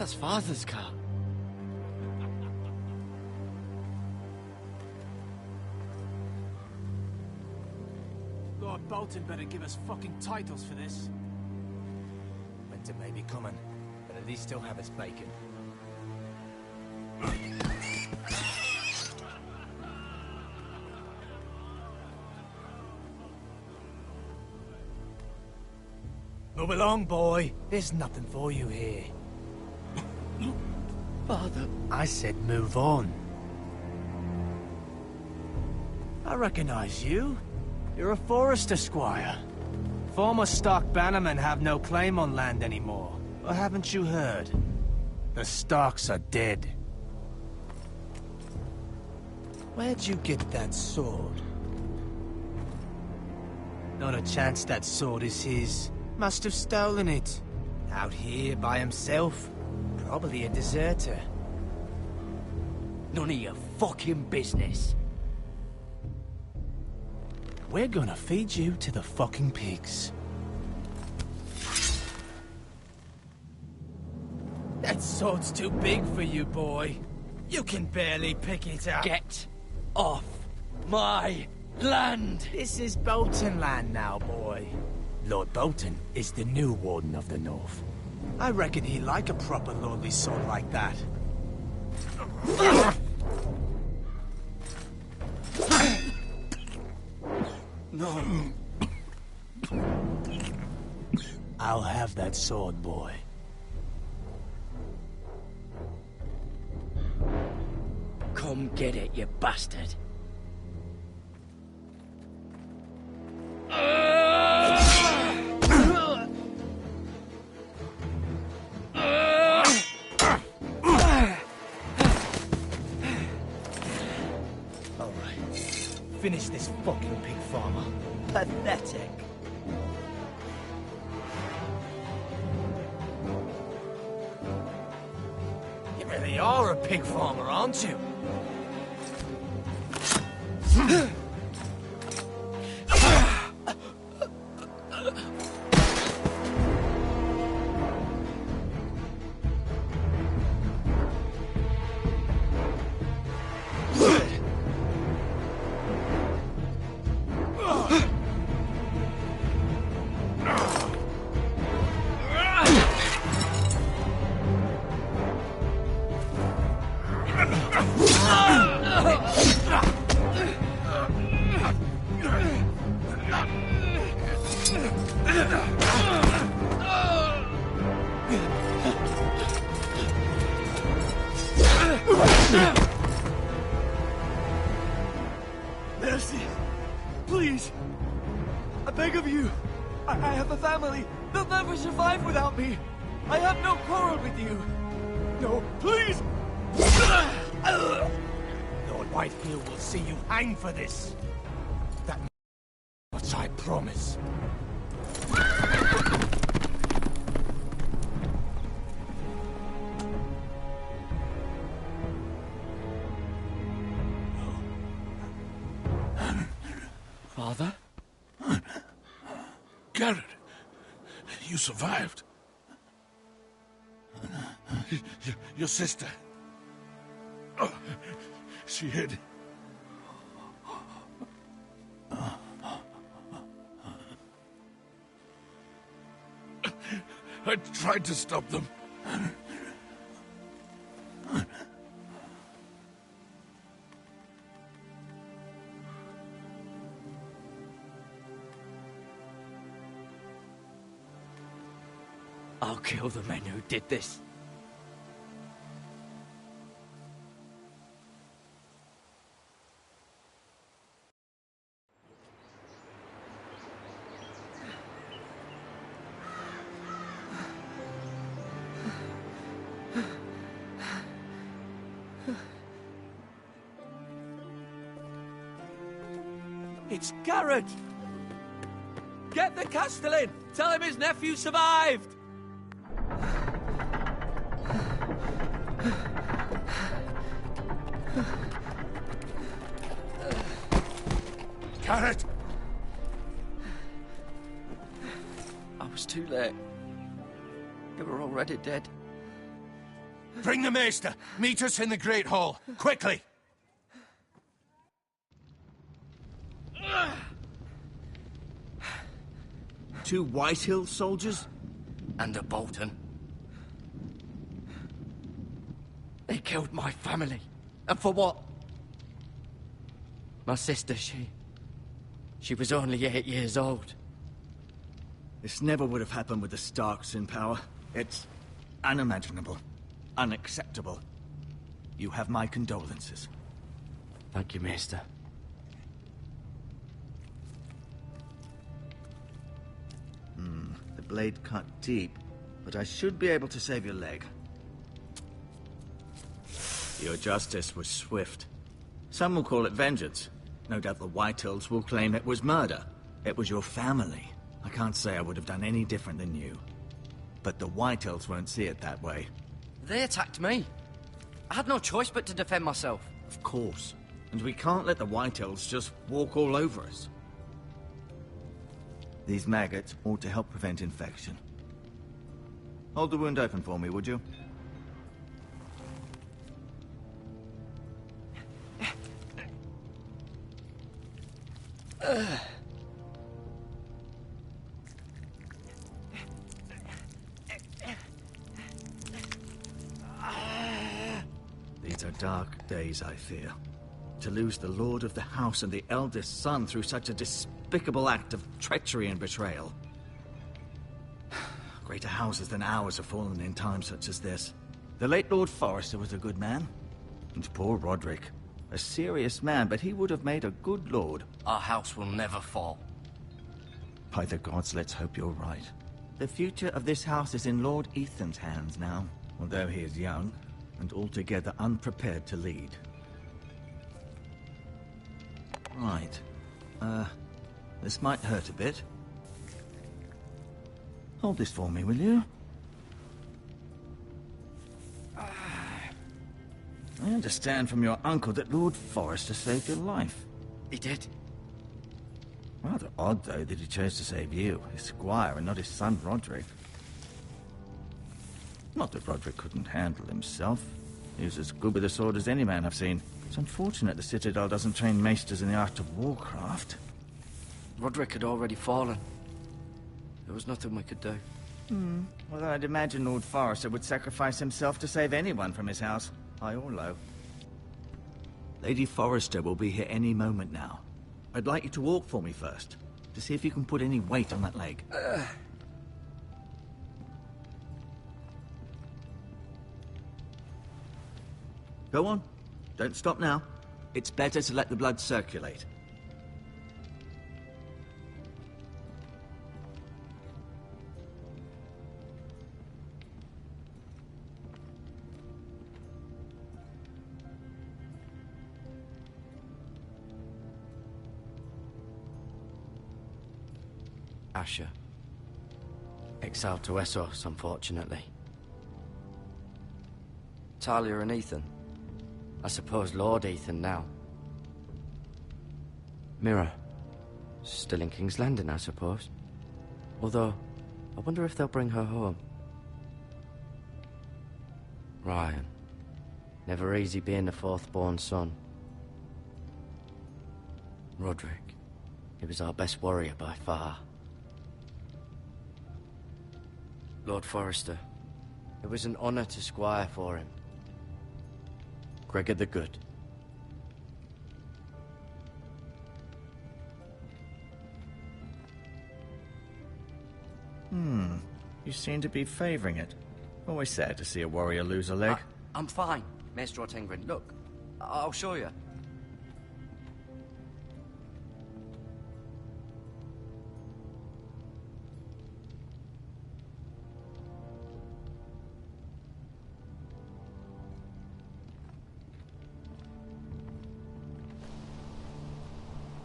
That's Father's car. Lord Bolton better give us fucking titles for this. Winter may be coming, but at least he'll have his bacon. Move along, boy. There's nothing for you here. Father. I said move on. I recognize you. You're a Forrester squire. Former Stark bannermen have no claim on land anymore. Or haven't you heard? The Starks are dead. Where'd you get that sword? Not a chance that sword is his. Must have stolen it. Out here by himself. Probably a deserter. None of your fucking business. We're gonna feed you to the fucking pigs. That sword's too big for you, boy. You can barely pick it up. Get off my land! This is Bolton land now, boy. Lord Bolton is the new Warden of the North. I reckon he'd like a proper lordly sword like that. No. I'll have that sword, boy. Come get it, you bastard. Finish this fucking pig farmer. Pathetic. You really are a pig farmer, aren't you? Mercy! Please! I beg of you! I have a family! They'll never survive without me! I have no quarrel with you! No, please! Lord Whitefield will see you hang for this. That much I promise. Father? Garrett, you survived. Your sister. Oh, she hid. I tried to stop them. I'll kill the men who did this. It's Garrett! Get the Castellan! Tell him his nephew survived! Garrett! I was too late. They were already dead. Bring the Maester. Meet us in the Great Hall. Quickly! Two Whitehill soldiers? And a Bolton. They killed my family. And for what? My sister, she was only 8 years old. This never would have happened with the Starks in power. It's unimaginable. Unacceptable. You have my condolences. Thank you, Maester. The blade cut deep, but I should be able to save your leg. Your justice was swift. Some will call it vengeance. No doubt the Whitehills will claim it was murder. It was your family. I can't say I would have done any different than you. But the Whitehills won't see it that way. They attacked me. I had no choice but to defend myself. Of course. And we can't let the Whitehills just walk all over us. These maggots ought to help prevent infection. Hold the wound open for me, would you? These are dark days, I fear. To lose the Lord of the House and the eldest son through such a despicable act of treachery and betrayal. Greater houses than ours have fallen in times such as this. The late Lord Forrester was a good man. And poor Roderick. A serious man, but he would have made a good lord. Our house will never fall. By the gods, let's hope you're right. The future of this house is in Lord Ethan's hands now, although he is young and altogether unprepared to lead. Right. This might hurt a bit. Hold this for me, will you? I understand from your uncle that Lord Forrester saved your life. He did. Rather odd, though, that he chose to save you, his squire, and not his son Roderick. Not that Roderick couldn't handle himself. He was as good with a sword as any man I've seen. It's unfortunate the Citadel doesn't train maesters in the art of warcraft. Roderick had already fallen. There was nothing we could do. Well, I'd imagine Lord Forrester would sacrifice himself to save anyone from his house, high or low. Lady Forrester will be here any moment now. I'd like you to walk for me first, to see if you can put any weight on that leg. Go on. Don't stop now. It's better to let the blood circulate. Asher. Exiled to Essos, unfortunately. Talia and Ethan. I suppose Lord Ethan now. Mira. Still in King's Landing, I suppose. Although, I wonder if they'll bring her home. Ryan. Never easy being the fourth-born son. Roderick. He was our best warrior by far. Lord Forrester. It was an honor to squire for him. Gregor the Good. You seem to be favoring it. Always sad to see a warrior lose a leg. I'm fine, Maester Ortengren. Look, I'll show you.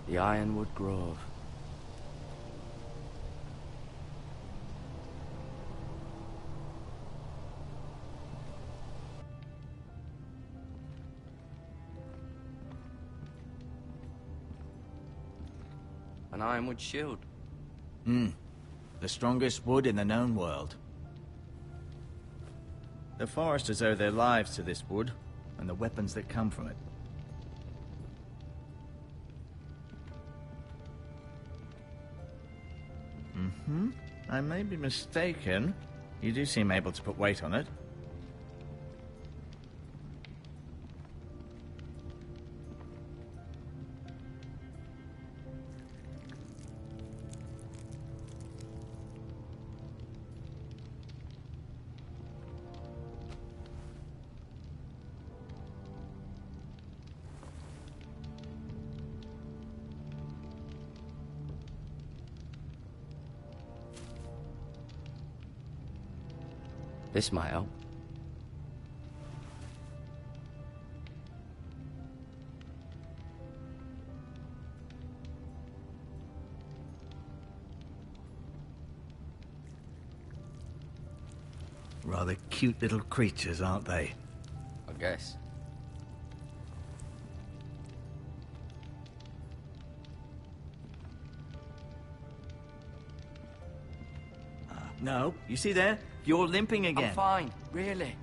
The Ironwood Grove. An ironwood shield. The strongest wood in the known world. The Foresters owe their lives to this wood, and the weapons that come from it. I may be mistaken. You do seem able to put weight on it. This might help. Rather cute little creatures, aren't they? I guess. No, you see there? You're limping again. I'm fine, really.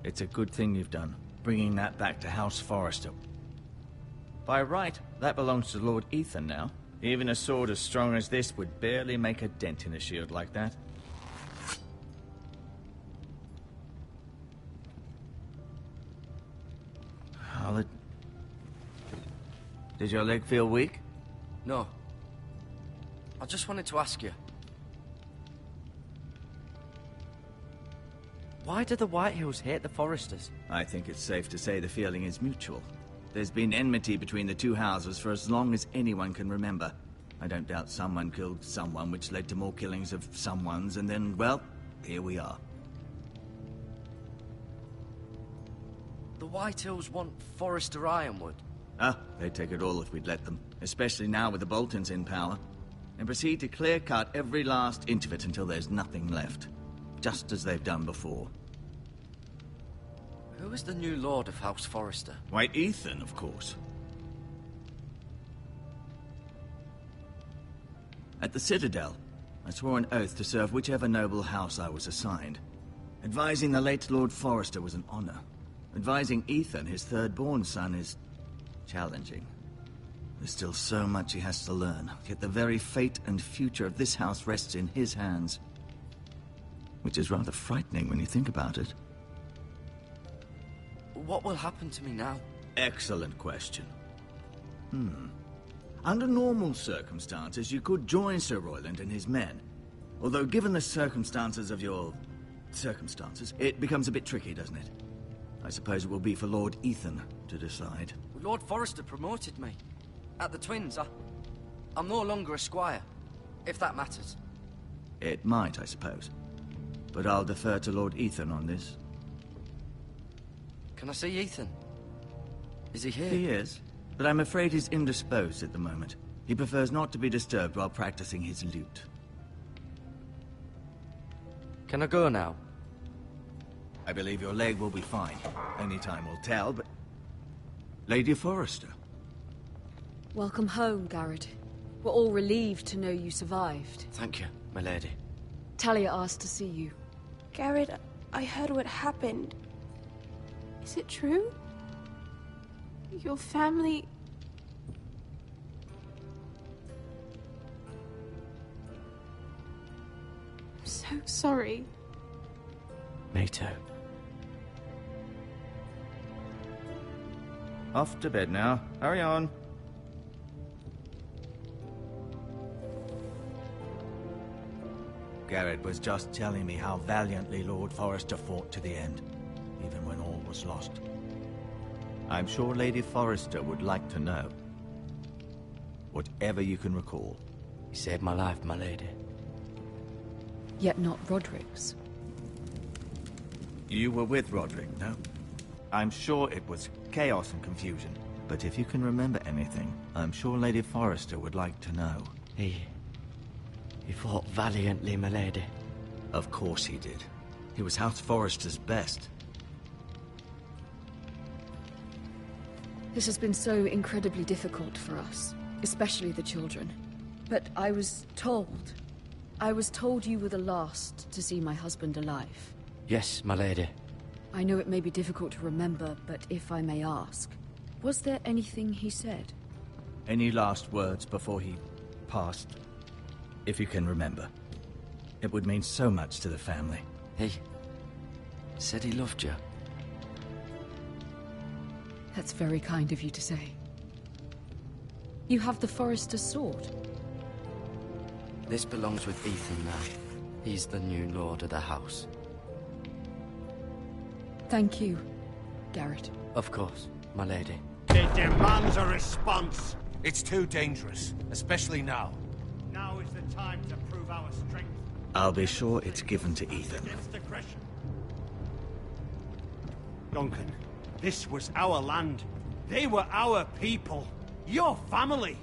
It's a good thing you've done, bringing that back to House Forrester. By right, that belongs to Lord Ethan now. Even a sword as strong as this would barely make a dent in a shield like that. Did your leg feel weak? No. I just wanted to ask you. Why do the Whitehills hate the Foresters? I think it's safe to say the feeling is mutual. There's been enmity between the two houses for as long as anyone can remember. I don't doubt someone killed someone, which led to more killings of someones, and then, well, here we are. The Whitehills want Forrester Ironwood. They'd take it all if we'd let them, especially now with the Boltons in power, and proceed to clear-cut every last inch of it until there's nothing left, just as they've done before. Who is the new Lord of House Forrester? White Ethan, of course. At the Citadel, I swore an oath to serve whichever noble house I was assigned. Advising the late Lord Forrester was an honor. Advising Ethan, his third-born son, is challenging. There's still so much he has to learn, yet the very fate and future of this house rests in his hands. Which is rather frightening when you think about it. What will happen to me now? Excellent question. Under normal circumstances, you could join Sir Royland and his men. Although given the circumstances of your... circumstances, it becomes a bit tricky, doesn't it? I suppose it will be for Lord Ethan to decide. Lord Forrester promoted me. At the Twins, I'm no longer a squire, if that matters. It might, I suppose. But I'll defer to Lord Ethan on this. Can I see Ethan? Is he here? He is, but I'm afraid he's indisposed at the moment. He prefers not to be disturbed while practicing his lute. Can I go now? I believe your leg will be fine. Only time will tell, but... Lady Forrester. Welcome home, Garrett. We're all relieved to know you survived. Thank you, my lady. Talia asked to see you. Garrett, I heard what happened. Is it true? Your family... I'm so sorry. Me too. Off to bed now. Hurry on. Garrett was just telling me how valiantly Lord Forrester fought to the end, even when all was lost. I'm sure Lady Forrester would like to know. Whatever you can recall. You saved my life, my lady. Yet not Roderick's. You were with Roderick, no? I'm sure it was chaos and confusion. But if you can remember anything, I'm sure Lady Forrester would like to know. He fought valiantly, my lady. Of course he did. He was House Forrester's best. This has been so incredibly difficult for us, especially the children. But I was told you were the last to see my husband alive. Yes, my lady. I know it may be difficult to remember, but if I may ask, was there anything he said? Any last words before he passed? If you can remember. It would mean so much to the family. He said he loved you. That's very kind of you to say. You have the Forrester's sword. This belongs with Ethan now. He's the new lord of the house. Thank you, Garrett. Of course, my lady. It demands a response. It's too dangerous, especially now. Now is the time to prove our strength. I'll be sure it's given to Ethan. Against aggression. Duncan, this was our land. They were our people. Your family.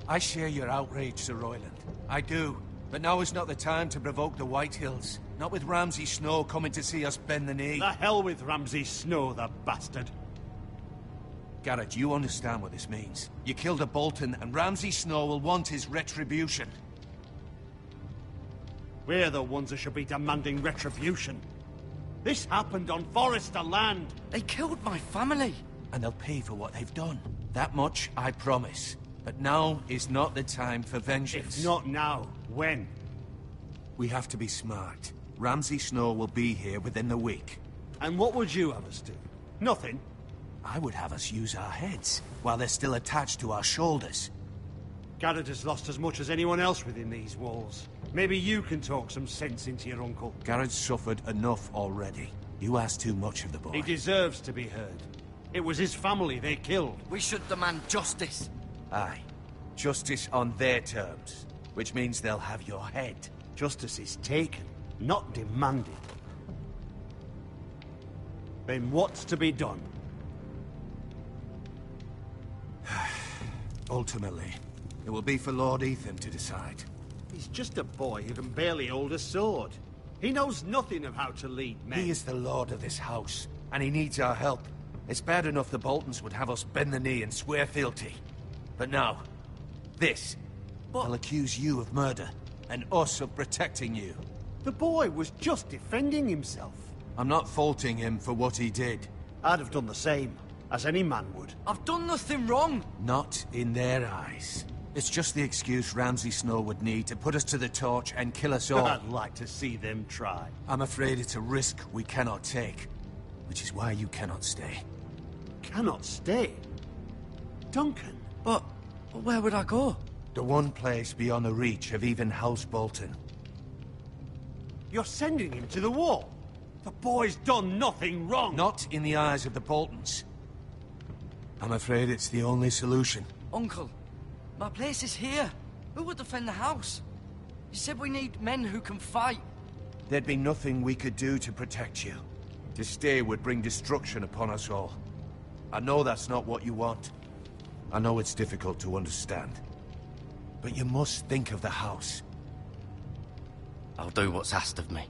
I share your outrage, Sir Royland. I do. But now is not the time to provoke the Whitehills. Not with Ramsay Snow coming to see us bend the knee. The hell with Ramsay Snow, the bastard. Garrett, you understand what this means. You killed a Bolton, and Ramsay Snow will want his retribution. We're the ones that should be demanding retribution. This happened on Forrester land. They killed my family. And they'll pay for what they've done. That much, I promise. But now is not the time for vengeance. If not now, when? We have to be smart. Ramsay Snow will be here within the week. And what would you have us do? Nothing. I would have us use our heads, while they're still attached to our shoulders. Garrett has lost as much as anyone else within these walls. Maybe you can talk some sense into your uncle. Garrett's suffered enough already. You ask too much of the boy. He deserves to be heard. It was his family they killed. We should demand justice. Aye. Justice on their terms. Which means they'll have your head. Justice is taken, not demanded. Then what's to be done? Ultimately, it will be for Lord Ethan to decide. He's just a boy who can barely hold a sword. He knows nothing of how to lead men. He is the lord of this house, and he needs our help. It's bad enough the Boltons would have us bend the knee and swear fealty. But now, this. I'll accuse you of murder, and us of protecting you. The boy was just defending himself. I'm not faulting him for what he did. I'd have done the same, as any man would. I've done nothing wrong. Not in their eyes. It's just the excuse Ramsay Snow would need to put us to the torch and kill us all. I'd like to see them try. I'm afraid it's a risk we cannot take, which is why you cannot stay. Cannot stay? Duncan. But where would I go? The one place beyond the reach of even House Bolton. You're sending him to the wall. The boy's done nothing wrong. Not in the eyes of the Boltons. I'm afraid it's the only solution. Uncle, my place is here. Who would defend the house? You said we need men who can fight. There'd be nothing we could do to protect you. To stay would bring destruction upon us all. I know that's not what you want. I know it's difficult to understand. But you must think of the house. I'll do what's asked of me.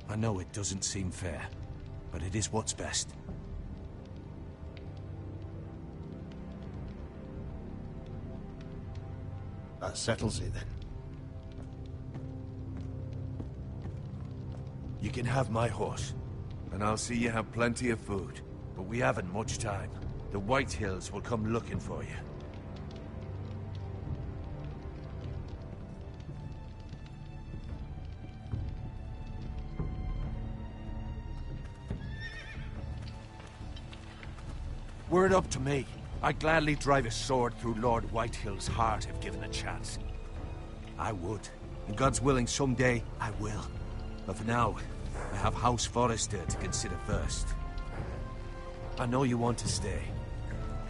I know it doesn't seem fair, but it is what's best. That settles it then. You can have my horse, and I'll see you have plenty of food. But we haven't much time. The Whitehills will come looking for you. Were it up to me, I'd gladly drive a sword through Lord Whitehill's heart if given a chance. I would. And God's willing, someday I will. But for now, I have House Forrester to consider first. I know you want to stay,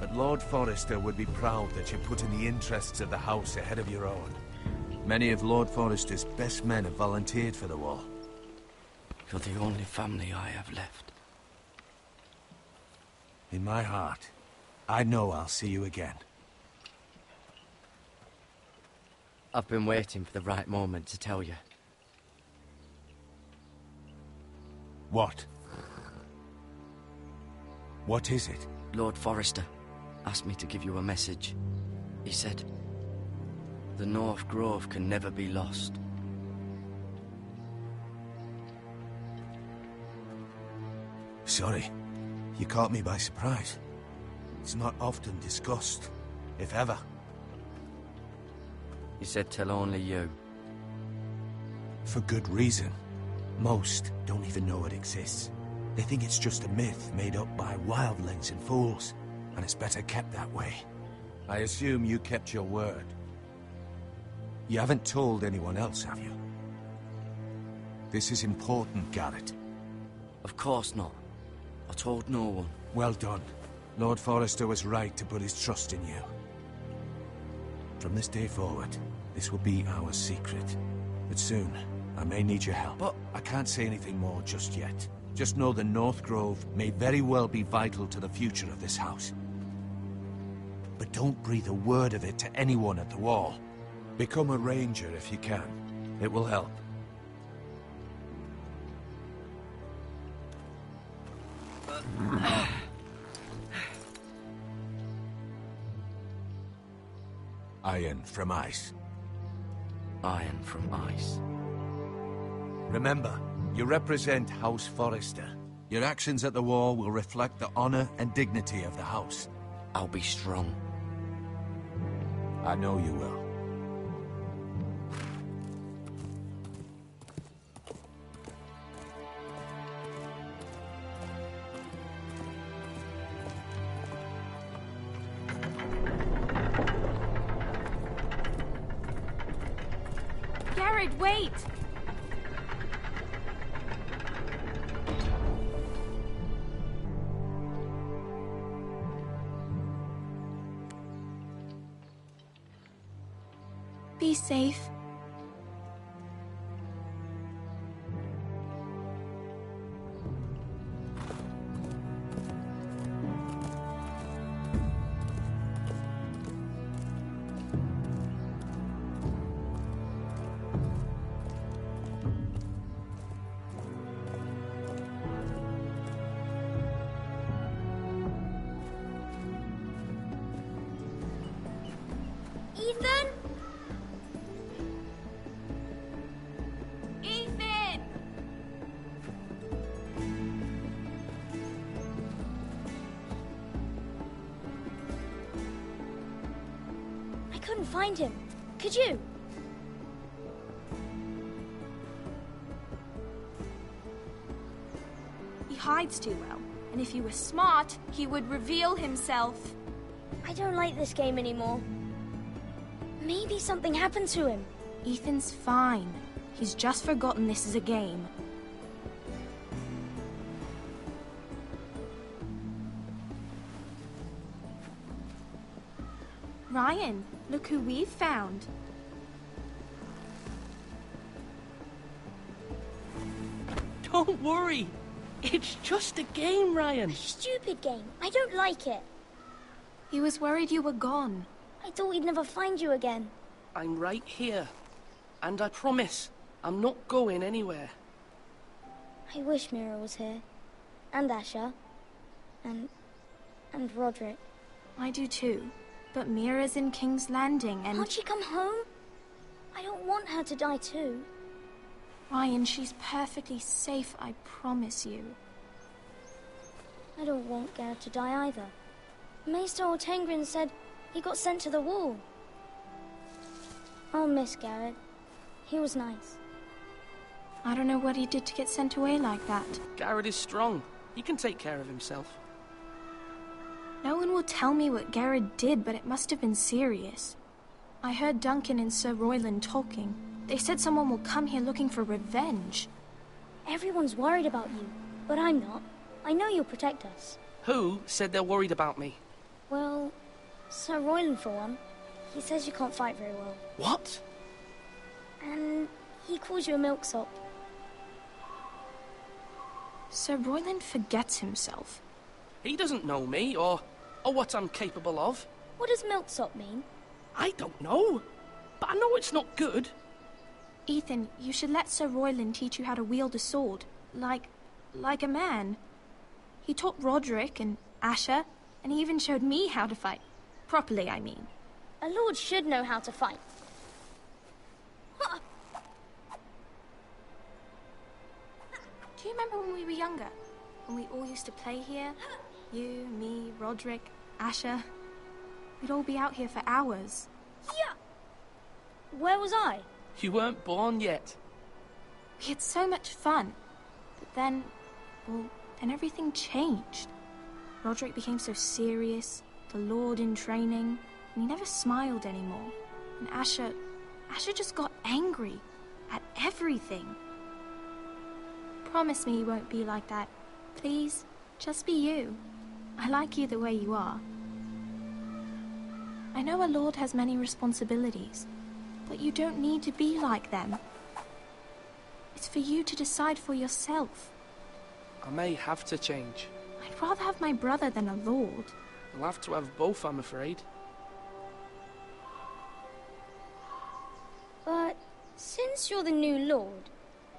but Lord Forrester would be proud that you're putting the interests of the house ahead of your own. Many of Lord Forrester's best men have volunteered for the war. You're the only family I have left. In my heart, I know I'll see you again. I've been waiting for the right moment to tell you. What? What is it? Lord Forrester asked me to give you a message. He said, the North Grove can never be lost. Sorry. You caught me by surprise. It's not often discussed, if ever. He said tell only you. For good reason. Most don't even know it exists. They think it's just a myth made up by wildlings and fools, and it's better kept that way. I assume you kept your word. You haven't told anyone else, have you? This is important, Garrett. Of course not. I told no one. Well done. Lord Forrester was right to put his trust in you. From this day forward, this will be our secret. But soon, I may need your help. But I can't say anything more just yet. Just know the North Grove may very well be vital to the future of this house. But don't breathe a word of it to anyone at the Wall. Become a ranger if you can. It will help. Iron from ice. Iron from ice. Remember, you represent House Forrester. Your actions at the Wall will reflect the honor and dignity of the house. I'll be strong. I know you will. Garrett, wait! Be safe. Ethan? I couldn't find him. Could you? He hides too well, and if he were smart, he would reveal himself. I don't like this game anymore. Maybe something happened to him. Ethan's fine. He's just forgotten this is a game. Ryan, look who we've found. Don't worry. It's just a game, Ryan. Stupid game. I don't like it. He was worried you were gone. I thought we'd never find you again. I'm right here. And I promise, I'm not going anywhere. I wish Mira was here. And Asher. And Roderick. I do too. But Mira's in King's Landing and... Can't she come home? I don't want her to die too. Ryan, she's perfectly safe, I promise you. I don't want Garrett to die either. Maester Ortengrin said he got sent to the Wall. I'll miss Garrett. He was nice. I don't know what he did to get sent away like that. Garrett is strong. He can take care of himself. No one will tell me what Garrett did, but it must have been serious. I heard Duncan and Sir Royland talking. They said someone will come here looking for revenge. Everyone's worried about you, but I'm not. I know you'll protect us. Who said they're worried about me? Well, Sir Royland for one. He says you can't fight very well. What? And he calls you a milksop. Sir Royland forgets himself. He doesn't know me, or what I'm capable of. What does milksop mean? I don't know, but I know it's not good. Ethan, you should let Sir Royland teach you how to wield a sword. Like a man. He taught Roderick and Asher, and he even showed me how to fight. Properly, I mean. A lord should know how to fight. Do you remember when we were younger? When we all used to play here? You, me, Roderick, Asher. We'd all be out here for hours. Yeah. Where was I? You weren't born yet. We had so much fun. But then, then everything changed. Roderick became so serious, the Lord in training, and he never smiled anymore. And Asher just got angry at everything. Promise me you won't be like that. Please, just be you. I like you the way you are. I know a lord has many responsibilities, but you don't need to be like them. It's for you to decide for yourself. I may have to change. I'd rather have my brother than a lord. I'll have to have both, I'm afraid. But since you're the new lord,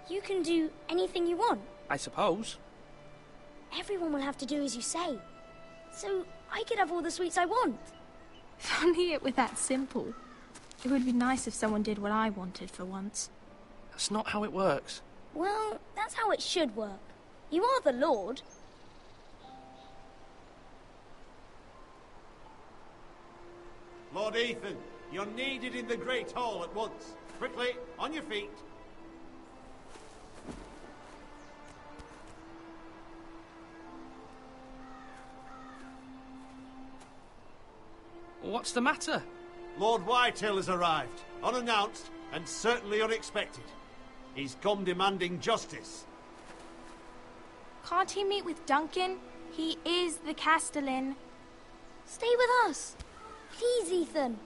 you can do anything you want. I suppose. Everyone will have to do as you say. So I could have all the sweets I want. If only it were that simple. It would be nice if someone did what I wanted for once. That's not how it works. Well, that's how it should work. You are the lord. Lord Ethan, you're needed in the Great Hall at once. Quickly, on your feet. What's the matter? Lord Whitehill has arrived, unannounced and certainly unexpected. He's come demanding justice. Can't he meet with Duncan? He is the Castellan. Stay with us. Please, Ethan.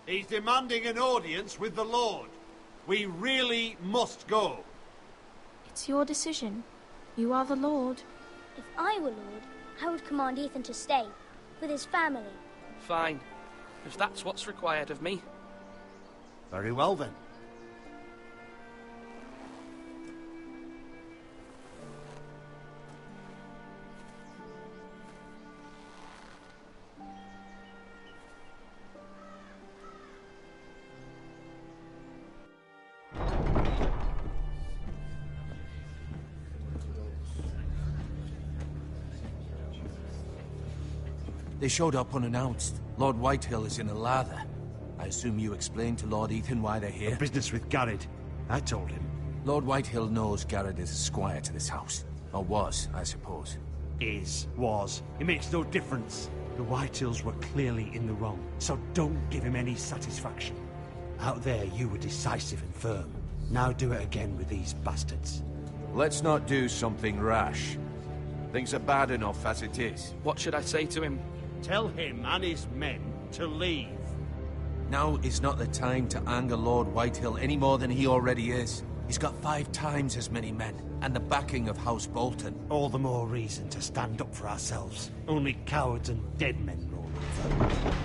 He's demanding an audience with the Lord. We really must go. It's your decision. You are the Lord. If I were lord, I would command Ethan to stay, with his family. Fine. If that's what's required of me. Very well then. They showed up unannounced. Lord Whitehill is in a lather. I assume you explained to Lord Ethan why they're here? Business with Garrett. I told him. Lord Whitehill knows Garrett is a squire to this house. Or was, I suppose. Was. It makes no difference. The Whitehills were clearly in the wrong, so don't give him any satisfaction. Out there, you were decisive and firm. Now do it again with these bastards. Let's not do something rash. Things are bad enough as it is. What should I say to him? Tell him and his men to leave. Now is not the time to anger Lord Whitehill any more than he already is. He's got 5 times as many men, and the backing of House Bolton. All the more reason to stand up for ourselves. Only cowards and dead men roll over.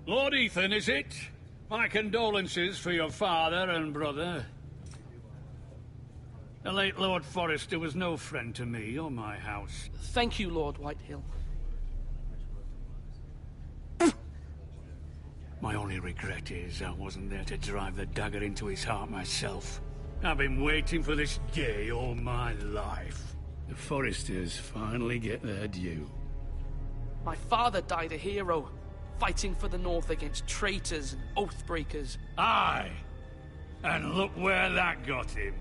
Lord Ethan, is it? My condolences for your father and brother. The late Lord Forrester was no friend to me or my house. Thank you, Lord Whitehill. My only regret is I wasn't there to drive the dagger into his heart myself. I've been waiting for this day all my life. The Forresters finally get their due. My father died a hero, fighting for the North against traitors and oath-breakers. Aye! And look where that got him.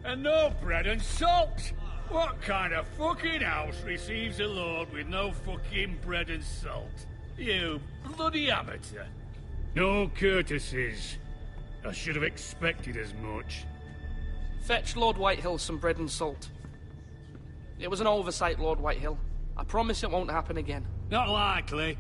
And no bread and salt! What kind of fucking house receives a lord with no fucking bread and salt? You bloody amateur. No courtesies. I should have expected as much. Fetch Lord Whitehill some bread and salt. It was an oversight, Lord Whitehill. I promise it won't happen again. Not likely.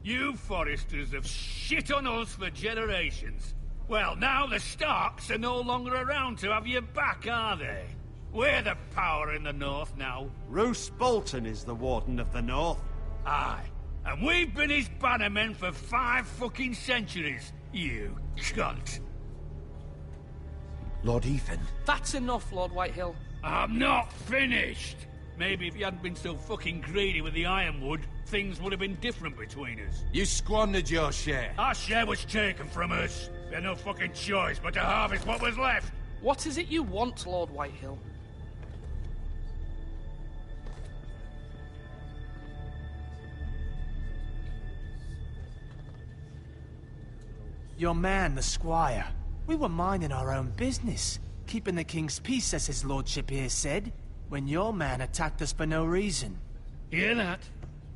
You Forresters have shit on us for generations. Well, now the Starks are no longer around to have you back, are they? We're the power in the north now. Roose Bolton is the Warden of the North. Aye. And we've been his bannermen for 5 fucking centuries, you cunt. Lord Ethan. That's enough, Lord Whitehill. I'm not finished. Maybe if you hadn't been so fucking greedy with the ironwood, things would have been different between us. You squandered your share. Our share was taken from us. We had no fucking choice but to harvest what was left. What is it you want, Lord Whitehill? Your man, the squire. We were minding our own business, keeping the king's peace, as his lordship here said, when your man attacked us for no reason. Hear that?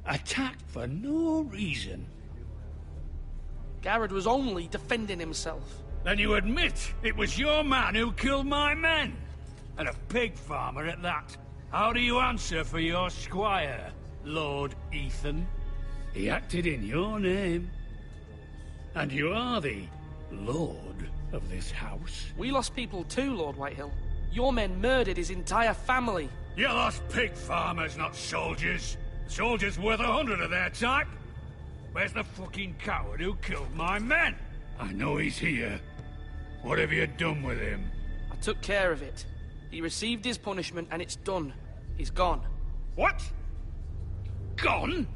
Attacked for no reason. Garrett was only defending himself. Then you admit it was your man who killed my men? And a pig farmer at that. How do you answer for your squire, Lord Ethan? He acted in your name. And you are the lord of this house. We lost people too, Lord Whitehill. Your men murdered his entire family. You lost pig farmers, not soldiers. Soldiers worth 100 of their type. Where's the fucking coward who killed my men? I know he's here. What have you done with him? I took care of it. He received his punishment and it's done. He's gone. What? Gone?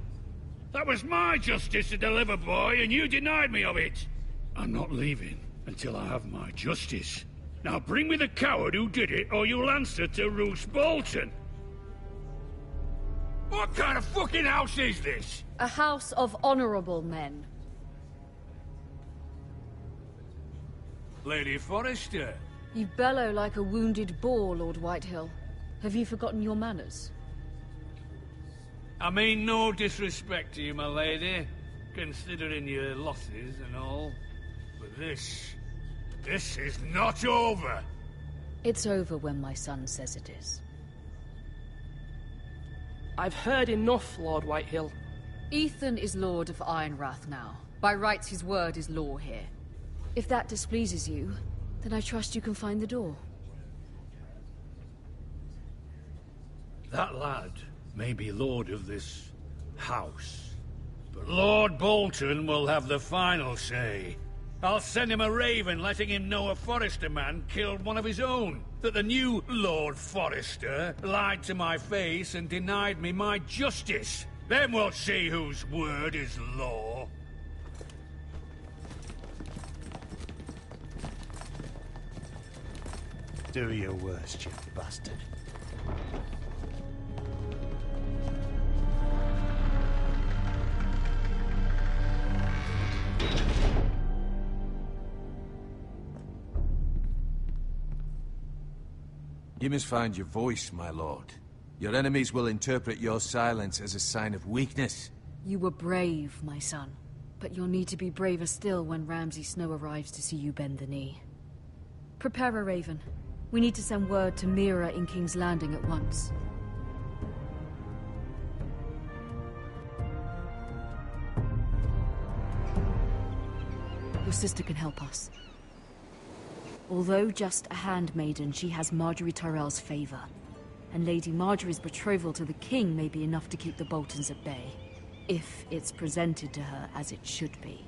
That was my justice to deliver, boy, and you denied me of it. I'm not leaving until I have my justice. Now bring me the coward who did it, or you'll answer to Roose Bolton. What kind of fucking house is this? A house of honorable men. Lady Forrester. You bellow like a wounded boar, Lord Whitehill. Have you forgotten your manners? I mean no disrespect to you, my lady, considering your losses and all. But this is not over. It's over when my son says it is. I've heard enough, Lord Whitehill. Ethan is Lord of Ironrath now. By rights, his word is law here. If that displeases you, then I trust you can find the door. That lad may be lord of this house, but Lord Bolton will have the final say. I'll send him a raven letting him know a Forrester man killed one of his own. That the new Lord Forrester lied to my face and denied me my justice. Then we'll see whose word is law. Do your worst, you bastard. You must find your voice, my lord. Your enemies will interpret your silence as a sign of weakness. You were brave, my son. But you'll need to be braver still when Ramsay Snow arrives to see you bend the knee. Prepare a raven. We need to send word to Mira in King's Landing at once. Your sister can help us. Although just a handmaiden, she has Marjorie Tyrell's favor. And Lady Marjorie's betrothal to the king may be enough to keep the Boltons at bay. If it's presented to her as it should be.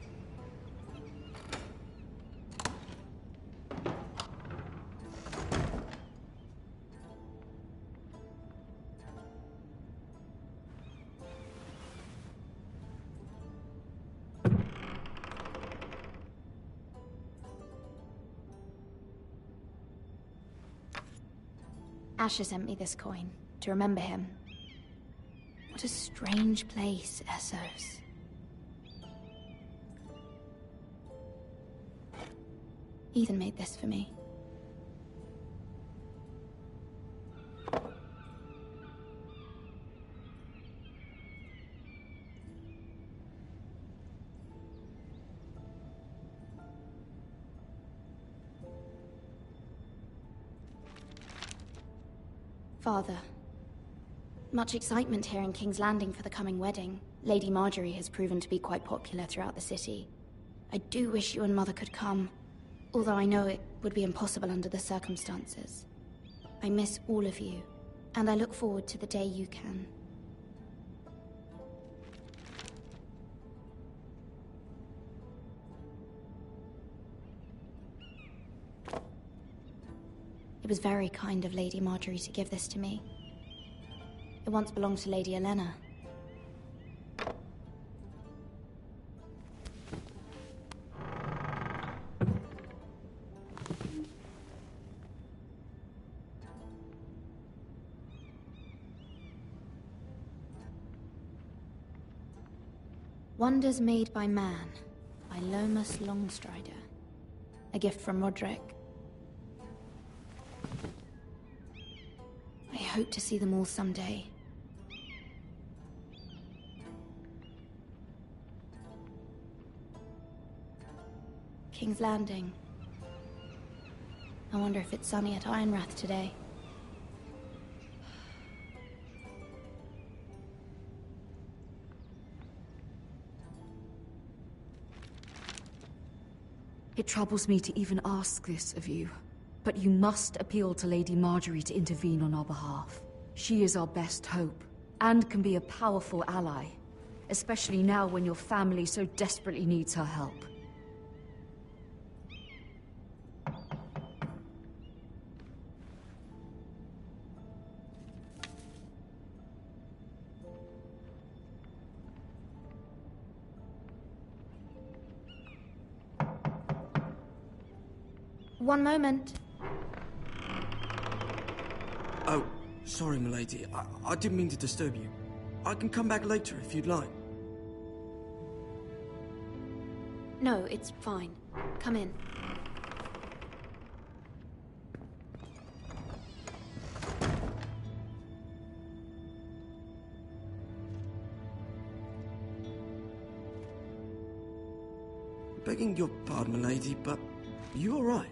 Asher sent me this coin, to remember him. What a strange place, Essos. Ethan made this for me. Father, much excitement here in King's Landing for the coming wedding. Lady Marjorie has proven to be quite popular throughout the city. I do wish you and Mother could come, although I know it would be impossible under the circumstances. I miss all of you, and I look forward to the day you can. It was very kind of Lady Marjorie to give this to me. It once belonged to Lady Elena. Wonders Made by Man, by Lomas Longstrider. A gift from Roderick. I hope to see them all someday. King's Landing. I wonder if it's sunny at Ironrath today. It troubles me to even ask this of you, but you must appeal to Lady Marjorie to intervene on our behalf. She is our best hope, and can be a powerful ally, especially now when your family so desperately needs her help. One moment. Oh, sorry, milady. I didn't mean to disturb you. I can come back later if you'd like. No, it's fine. Come in. Begging your pardon, milady, but you all right?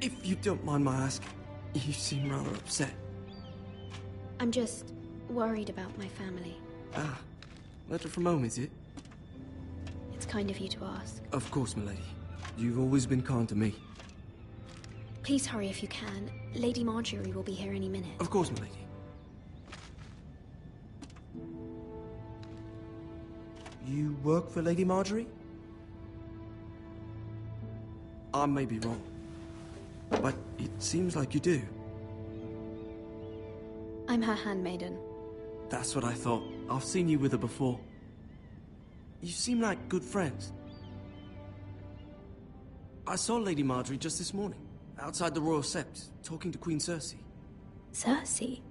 If you don't mind my asking, you seem rather upset. I'm just worried about my family. Ah, letter from home, is it? It's kind of you to ask. Of course, milady. You've always been kind to me. Please hurry if you can. Lady Marjorie will be here any minute. Of course, milady. You work for Lady Marjorie? I may be wrong, but it seems like you do. I'm her handmaiden. That's what I thought. I've seen you with her before. You seem like good friends. I saw Lady Marjorie just this morning, outside the Royal Sept, talking to Queen Cersei. Cersei?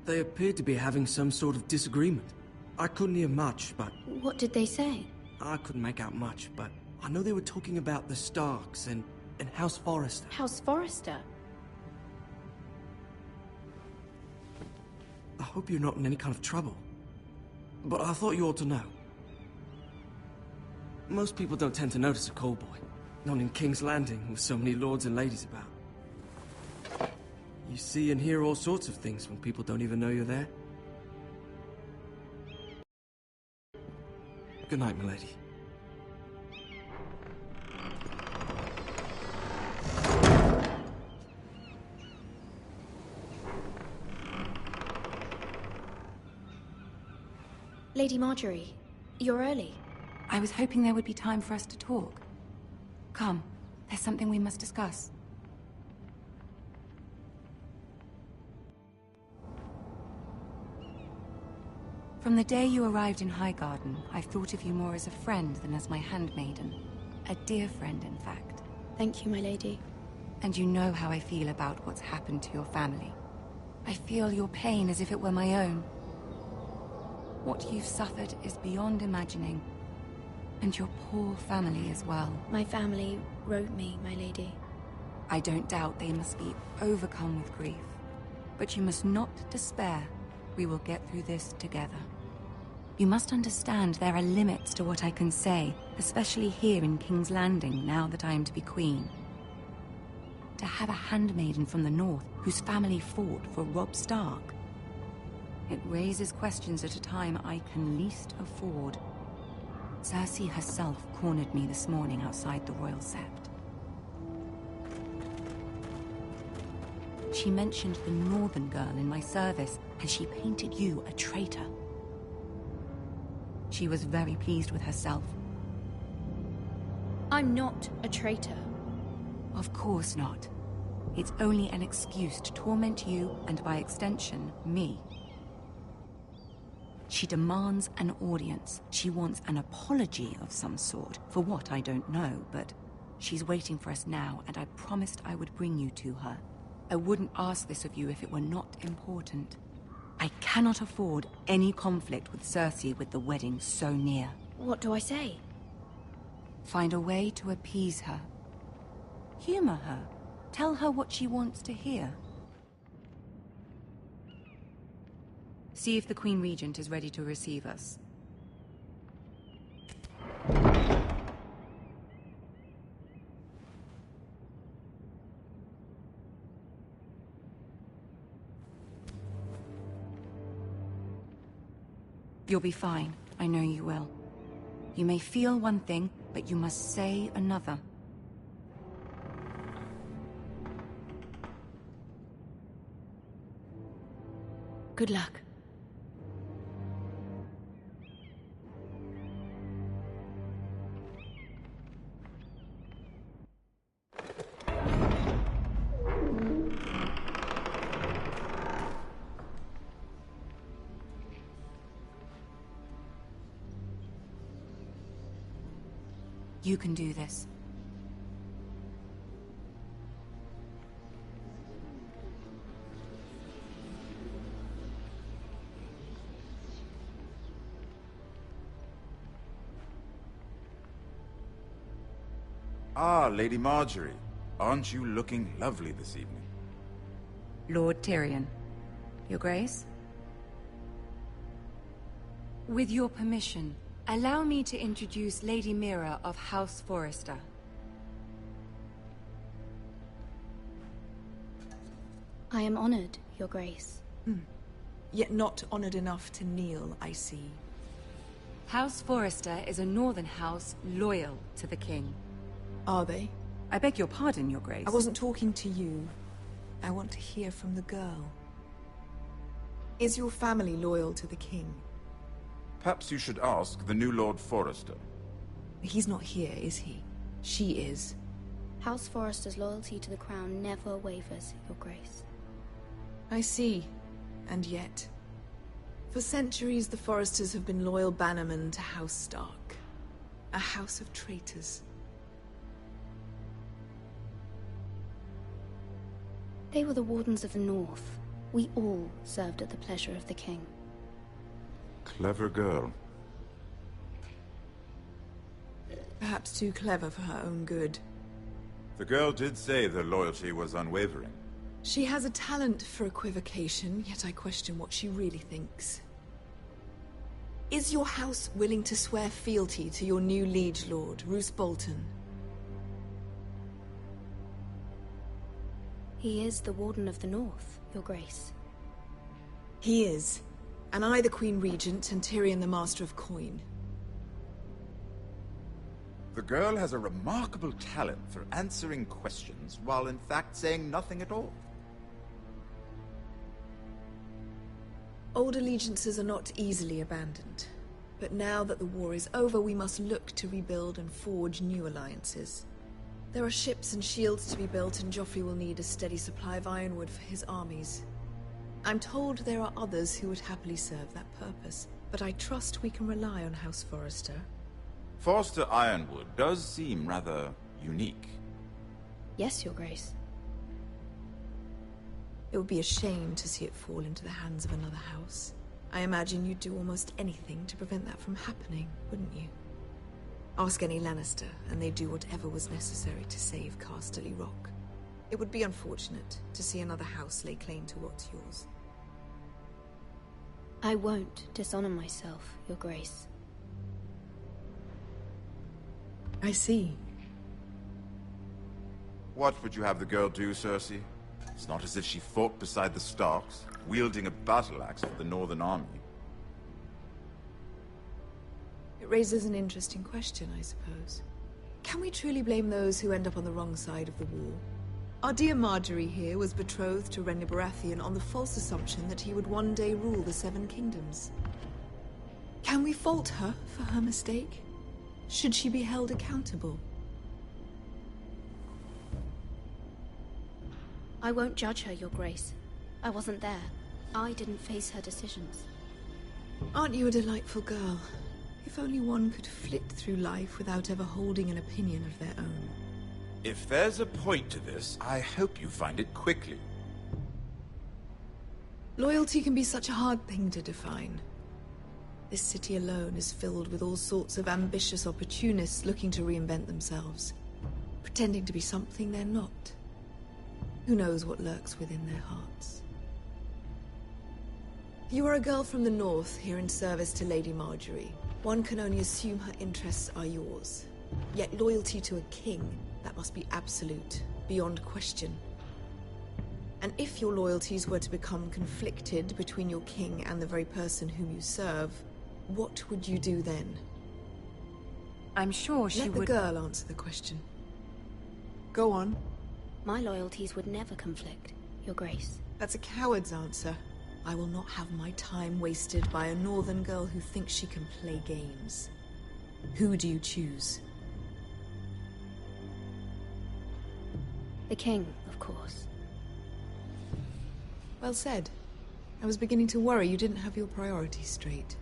They appeared to be having some sort of disagreement. I couldn't hear much, but... What did they say? I couldn't make out much, but I know they were talking about the Starks and House Forrester. House Forrester? I hope you're not in any kind of trouble. But I thought you ought to know. Most people don't tend to notice a call boy. Not in King's Landing, with so many lords and ladies about. You see and hear all sorts of things when people don't even know you're there. Good night, milady. Lady Marjorie, you're early. I was hoping there would be time for us to talk. Come, there's something we must discuss. From the day you arrived in Highgarden, I've thought of you more as a friend than as my handmaiden. A dear friend, in fact. Thank you, my lady. And you know how I feel about what's happened to your family. I feel your pain as if it were my own. What you've suffered is beyond imagining. And your poor family as well. My family wrote me, my lady. I don't doubt they must be overcome with grief. But you must not despair. We will get through this together. You must understand there are limits to what I can say, especially here in King's Landing, now that I am to be queen. to have a handmaiden from the north whose family fought for Robb Stark? It raises questions at a time I can least afford. Cersei herself cornered me this morning outside the Royal Sept. She mentioned the northern girl in my service, and she painted you a traitor. She was very pleased with herself. I'm not a traitor. Of course not. It's only an excuse to torment you, and by extension, me. She demands an audience. She wants an apology of some sort. For what, I don't know, but she's waiting for us now, and I promised I would bring you to her. I wouldn't ask this of you if it were not important. I cannot afford any conflict with Cersei with the wedding so near. What do I say? Find a way to appease her. Humor her. Tell her what she wants to hear. See if the Queen Regent is ready to receive us. You'll be fine. I know you will. You may feel one thing, but you must say another. Good luck. You can do this. Ah, Lady Marjorie. Aren't you looking lovely this evening? Lord Tyrion. Your Grace? With your permission, allow me to introduce Lady Mira of House Forrester. I am honored, Your Grace. Yet not honored enough to kneel, I see. House Forrester is a northern house loyal to the king. Are they? I beg your pardon, Your Grace. I wasn't talking to you. I want to hear from the girl. Is your family loyal to the king? Perhaps you should ask the new Lord Forrester. He's not here, is he? She is. House Forrester's loyalty to the crown never wavers, Your Grace. I see. And yet... For centuries, the Forresters have been loyal bannermen to House Stark. A house of traitors. They were the Wardens of the North. We all served at the pleasure of the king. Clever girl. Perhaps too clever for her own good. The girl did say their loyalty was unwavering. She has a talent for equivocation, yet I question what she really thinks. Is your house willing to swear fealty to your new liege lord, Roose Bolton? He is the Warden of the North, Your Grace. He is. And I the Queen Regent, and Tyrion the Master of Coin. The girl has a remarkable talent for answering questions, while in fact saying nothing at all. Old allegiances are not easily abandoned. But now that the war is over, we must look to rebuild and forge new alliances. There are ships and shields to be built, and Joffrey will need a steady supply of ironwood for his armies. I'm told there are others who would happily serve that purpose, but I trust we can rely on House Forrester. Forster Ironwood does seem rather unique. Yes, Your Grace. It would be a shame to see it fall into the hands of another house. I imagine you'd do almost anything to prevent that from happening, wouldn't you? Ask any Lannister, and they'd do whatever was necessary to save Casterly Rock. It would be unfortunate to see another house lay claim to what's yours. I won't dishonor myself, Your Grace. I see. What would you have the girl do, Cersei? It's not as if she fought beside the Starks, wielding a battle axe for the Northern Army. It raises an interesting question, I suppose. Can we truly blame those who end up on the wrong side of the war? Our dear Marjorie here was betrothed to Renly Baratheon on the false assumption that he would one day rule the Seven Kingdoms. Can we fault her for her mistake? Should she be held accountable? I won't judge her, Your Grace. I wasn't there. I didn't face her decisions. Aren't you a delightful girl? If only one could flit through life without ever holding an opinion of their own. If there's a point to this, I hope you find it quickly. Loyalty can be such a hard thing to define. This city alone is filled with all sorts of ambitious opportunists looking to reinvent themselves, pretending to be something they're not. Who knows what lurks within their hearts? You are a girl from the north, here in service to Lady Marjorie. One can only assume her interests are yours. Yet loyalty to a king, that must be absolute, beyond question. And if your loyalties were to become conflicted between your king and the very person whom you serve, what would you do then? I'm sure she would... Let the girl answer the question. Go on. My loyalties would never conflict, Your Grace. That's a coward's answer. I will not have my time wasted by a northern girl who thinks she can play games. Who do you choose? The king, of course. Well said. I was beginning to worry you didn't have your priorities straight.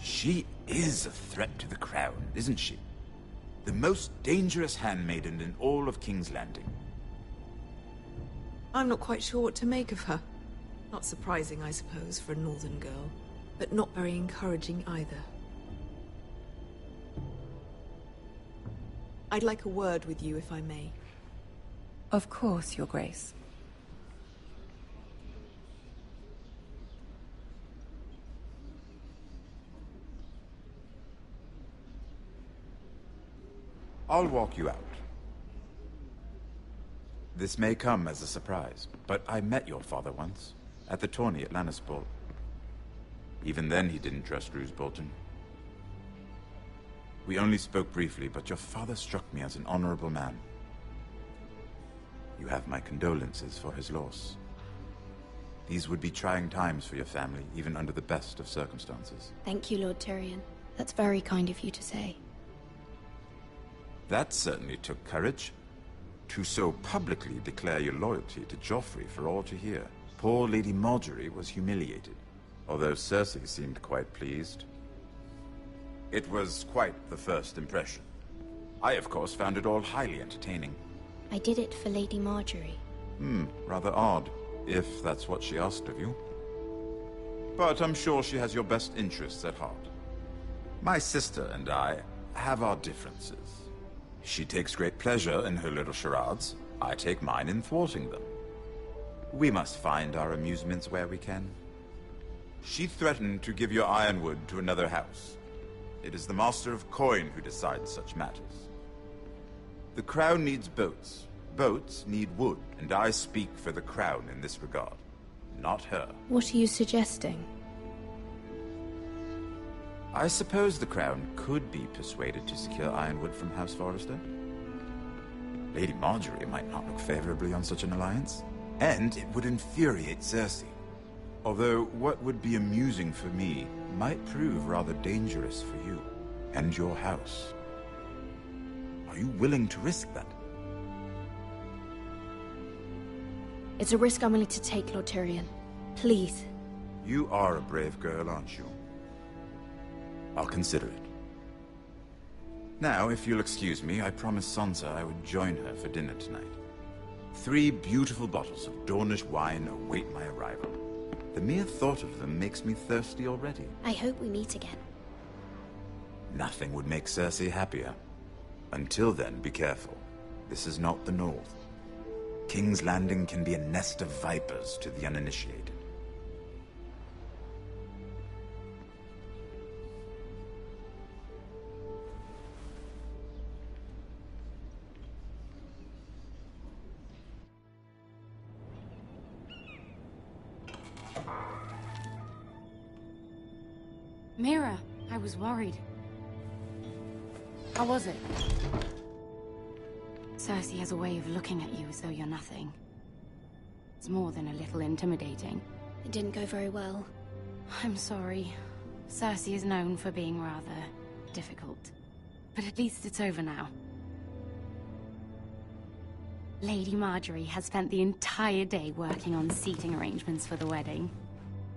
She is a threat to the crown, isn't she? The most dangerous handmaiden in all of King's Landing. I'm not quite sure what to make of her. Not surprising, I suppose, for a northern girl, but not very encouraging either. I'd like a word with you, if I may. Of course, Your Grace. I'll walk you out. This may come as a surprise, but I met your father once, at the tourney at Lannisport. Even then he didn't trust Roose Bolton. We only spoke briefly, but your father struck me as an honorable man. You have my condolences for his loss. These would be trying times for your family, even under the best of circumstances. Thank you, Lord Tyrion. That's very kind of you to say. That certainly took courage. To so publicly declare your loyalty to Joffrey for all to hear. Poor Lady Marjorie was humiliated, although Cersei seemed quite pleased. It was quite the first impression. I, of course, found it all highly entertaining. I did it for Lady Marjorie. Rather odd, if that's what she asked of you. But I'm sure she has your best interests at heart. My sister and I have our differences. She takes great pleasure in her little charades. I take mine in thwarting them. We must find our amusements where we can. She threatened to give your ironwood to another house. It is the Master of Coin who decides such matters. The Crown needs boats. Boats need wood, and I speak for the Crown in this regard, not her. What are you suggesting? I suppose the Crown could be persuaded to secure ironwood from House Forrester. Lady Marjorie might not look favorably on such an alliance, and it would infuriate Cersei. Although what would be amusing for me might prove rather dangerous for you and your house. Are you willing to risk that? It's a risk I'm willing to take, Lord Tyrion. Please. You are a brave girl, aren't you? I'll consider it. Now, if you'll excuse me, I promised Sansa I would join her for dinner tonight. 3 beautiful bottles of Dornish wine await my arrival. The mere thought of them makes me thirsty already. I hope we meet again. Nothing would make Cersei happier. Until then, be careful. This is not the North. King's Landing can be a nest of vipers to the uninitiated. Mira, I was worried. How was it? Cersei has a way of looking at you as though you're nothing. It's more than a little intimidating. It didn't go very well. I'm sorry. Cersei is known for being rather difficult. But at least it's over now. Lady Margaery has spent the entire day working on seating arrangements for the wedding.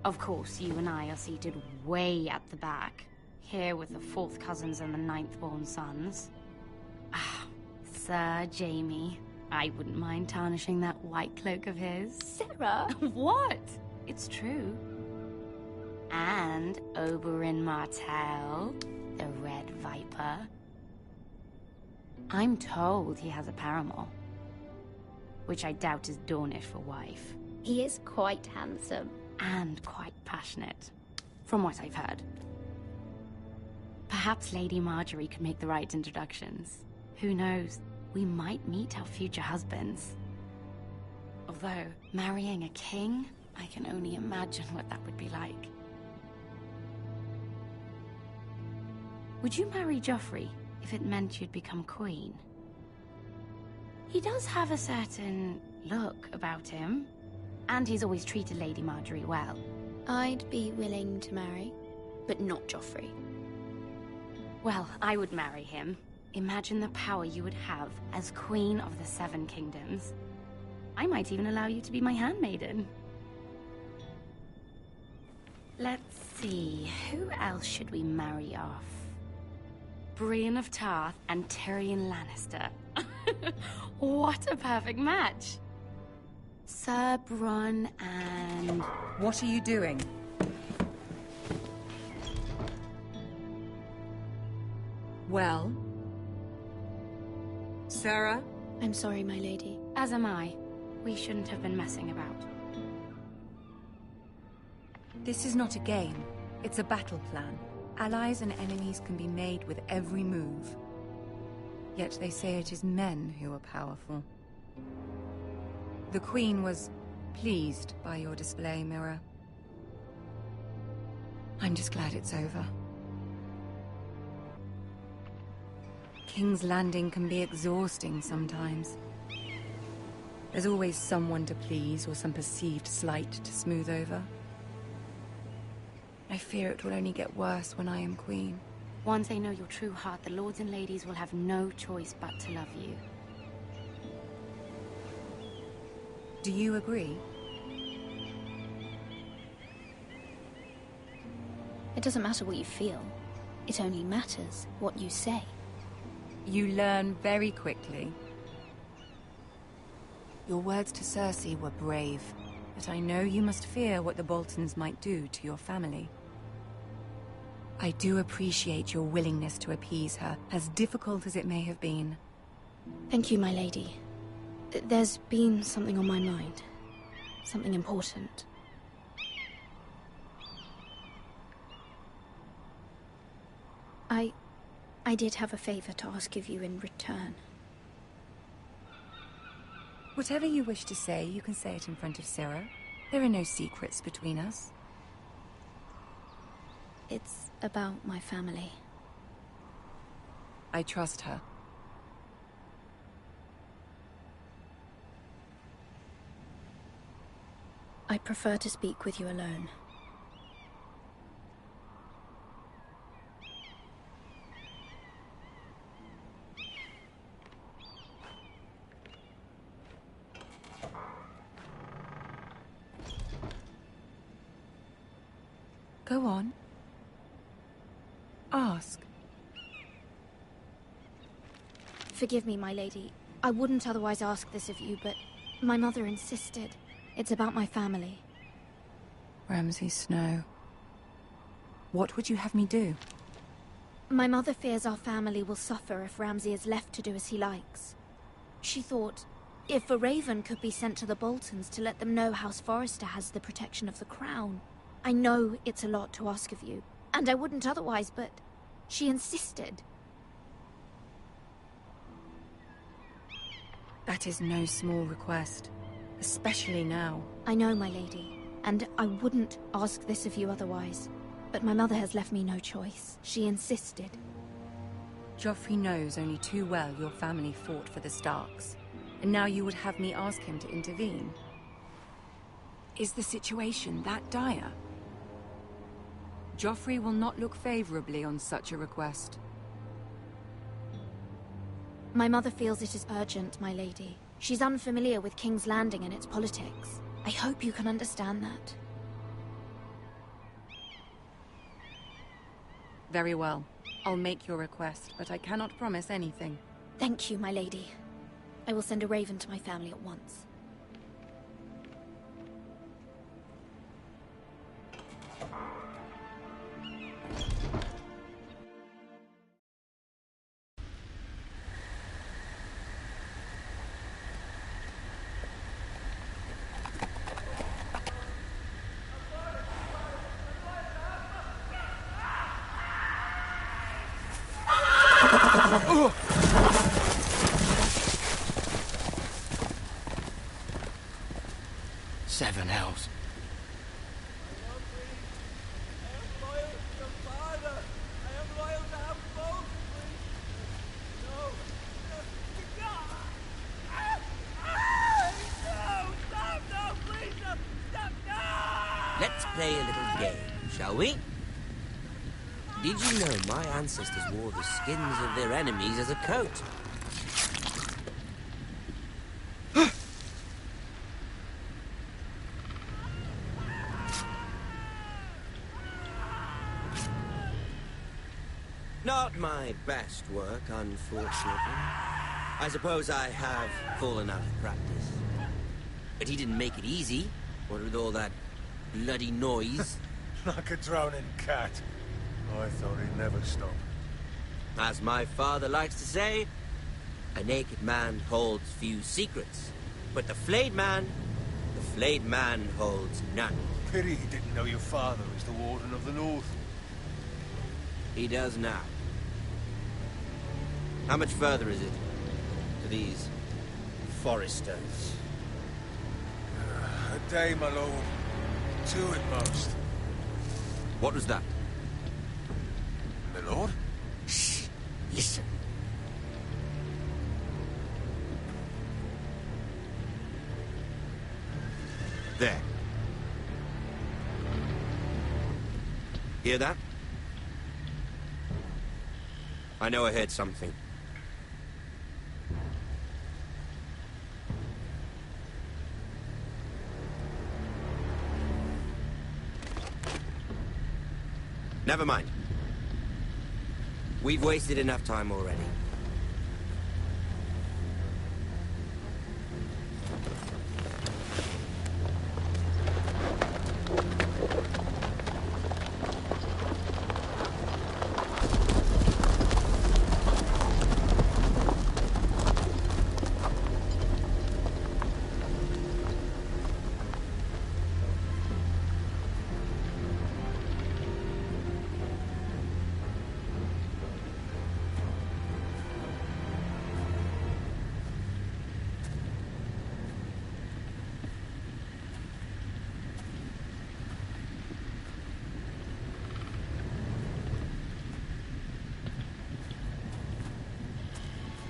Of course, you and I are seated way at the back, here with the 4th cousins and the 9th-born sons. Ah, Sir Jaime. I wouldn't mind tarnishing that white cloak of his. Sarah! What? It's true. And Oberyn Martell, the Red Viper. I'm told he has a paramour, which I doubt is Dornish for wife. He is quite handsome. And quite passionate, from what I've heard. Perhaps Lady Margaery could make the right introductions. Who knows? We might meet our future husbands. Although, marrying a king, I can only imagine what that would be like. Would you marry Joffrey if it meant you'd become queen? He does have a certain look about him, and he's always treated Lady Margaery well. I'd be willing to marry, but not Joffrey. Well, I would marry him. Imagine the power you would have as Queen of the Seven Kingdoms. I might even allow you to be my handmaiden. Let's see, who else should we marry off? Brienne of Tarth and Tyrion Lannister. What a perfect match! Sir Bronn and... What are you doing? Well? Sarah? I'm sorry, my lady. As am I. We shouldn't have been messing about. This is not a game. It's a battle plan. Allies and enemies can be made with every move. Yet they say it is men who are powerful. The Queen was pleased by your display, Mira. I'm just glad it's over. King's Landing can be exhausting sometimes. There's always someone to please or some perceived slight to smooth over. I fear it will only get worse when I am queen. Once they know your true heart, the lords and ladies will have no choice but to love you. Do you agree? It doesn't matter what you feel. It only matters what you say. You learn very quickly. Your words to Cersei were brave, but I know you must fear what the Boltons might do to your family. I do appreciate your willingness to appease her, as difficult as it may have been. Thank you, my lady. There's been something on my mind. Something important. I did have a favor to ask of you in return. Whatever you wish to say, you can say it in front of Sarah. There are no secrets between us. It's about my family. I trust her. I prefer to speak with you alone. Go on. Ask. Forgive me, my lady. I wouldn't otherwise ask this of you, but my mother insisted. It's about my family. Ramsay Snow. What would you have me do? My mother fears our family will suffer if Ramsay is left to do as he likes. She thought, if a raven could be sent to the Boltons to let them know House Forrester has the protection of the crown. I know it's a lot to ask of you, and I wouldn't otherwise, but she insisted. That is no small request, especially now. I know, my lady, and I wouldn't ask this of you otherwise. But my mother has left me no choice. She insisted. Joffrey knows only too well your family fought for the Starks, and now you would have me ask him to intervene. Is the situation that dire? Joffrey will not look favorably on such a request. My mother feels it is urgent, my lady. She's unfamiliar with King's Landing and its politics. I hope you can understand that. Very well. I'll make your request, but I cannot promise anything. Thank you, my lady. I will send a raven to my family at once. Seven hells. Let's play a little game, shall we? Did you know my ancestors wore the skins of their enemies as a coat? Not my best work, unfortunately. I suppose I have fallen out of practice. But he didn't make it easy, what with all that bloody noise. Like a drowning cat. I thought he'd never stop. As my father likes to say, a naked man holds few secrets. But the flayed man holds none. Pity he didn't know your father was the Warden of the North. He does now. How much further is it to these Forresters? A day, my lord. 2 at most. What was that? My lord? Shh! Listen. There. Hear that? I know I heard something. Never mind. We've wasted enough time already.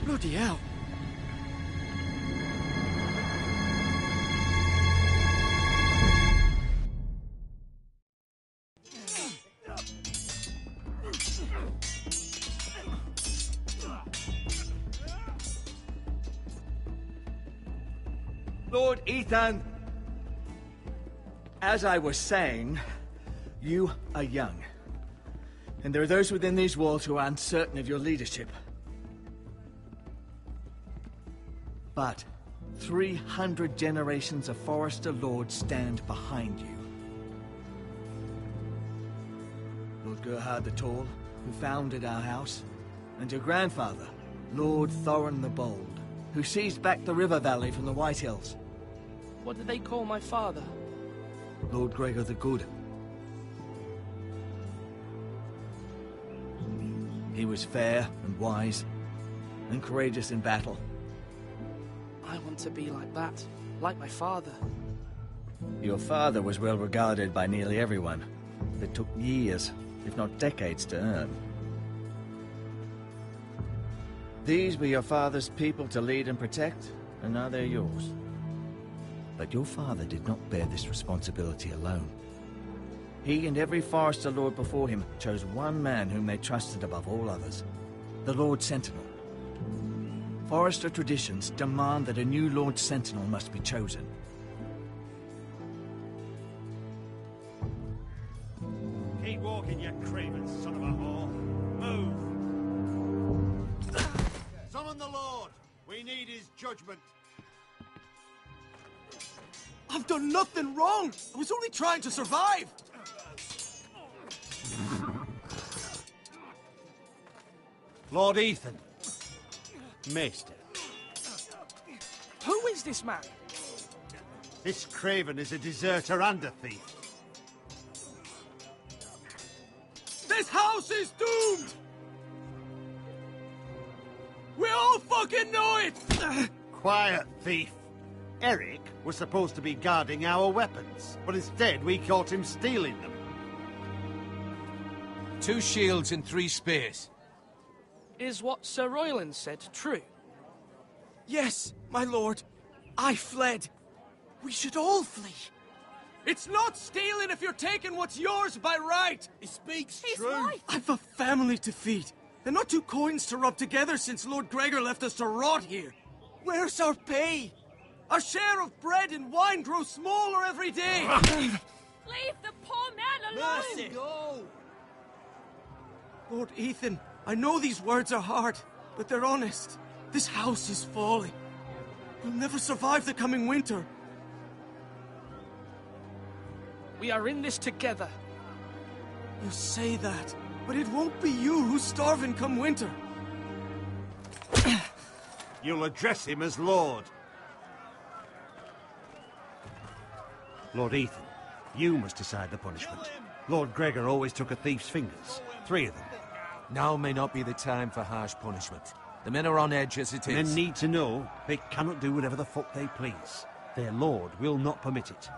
Bloody hell. Lord Ethan! As I was saying, you are young. And there are those within these walls who are uncertain of your leadership. But 300 generations of Forrester lords stand behind you. Lord Gerhard the Tall, who founded our house, and your grandfather, Lord Thorin the Bold, who seized back the river valley from the White Hills. What did they call my father? Lord Gregor the Good. He was fair and wise, and courageous in battle. I want to be like that, like my father. Your father was well regarded by nearly everyone. that took years, if not decades, to earn. These were your father's people to lead and protect, and now they're yours. But your father did not bear this responsibility alone. He and every Forester Lord before him chose one man whom they trusted above all others, the Lord Sentinel. Forester traditions demand that a new Lord Sentinel must be chosen. Keep walking, you craven son of a whore. Move! Summon the Lord! We need his judgment. I've done nothing wrong! I was only trying to survive! Lord Ethan. Maester. Who is this man? This craven is a deserter and a thief. This house is doomed! We all fucking know it! Quiet, thief. Eric was supposed to be guarding our weapons, but instead we caught him stealing them. 2 shields and 3 spears. Is what Sir Royland said true? Yes, my lord. I fled. We should all flee. It's not stealing if you're taking what's yours by right. He speaks He's true. Right. I've a family to feed. And not 2 coins to rub together since Lord Gregor left us to rot here. Where's our pay? Our share of bread and wine grows smaller every day. Leave the poor man alone! Mercy. Go. Lord Ethan, I know these words are hard, but they're honest. This house is falling. We'll never survive the coming winter. We are in this together. You say that, but it won't be you who's starving come winter. You'll address him as Lord. Lord Ethan, you must decide the punishment. Lord Gregor always took a thief's fingers. 3 of them. Now may not be the time for harsh punishment. The men are on edge as it is. Men need to know they cannot do whatever the fuck they please. Their lord will not permit it.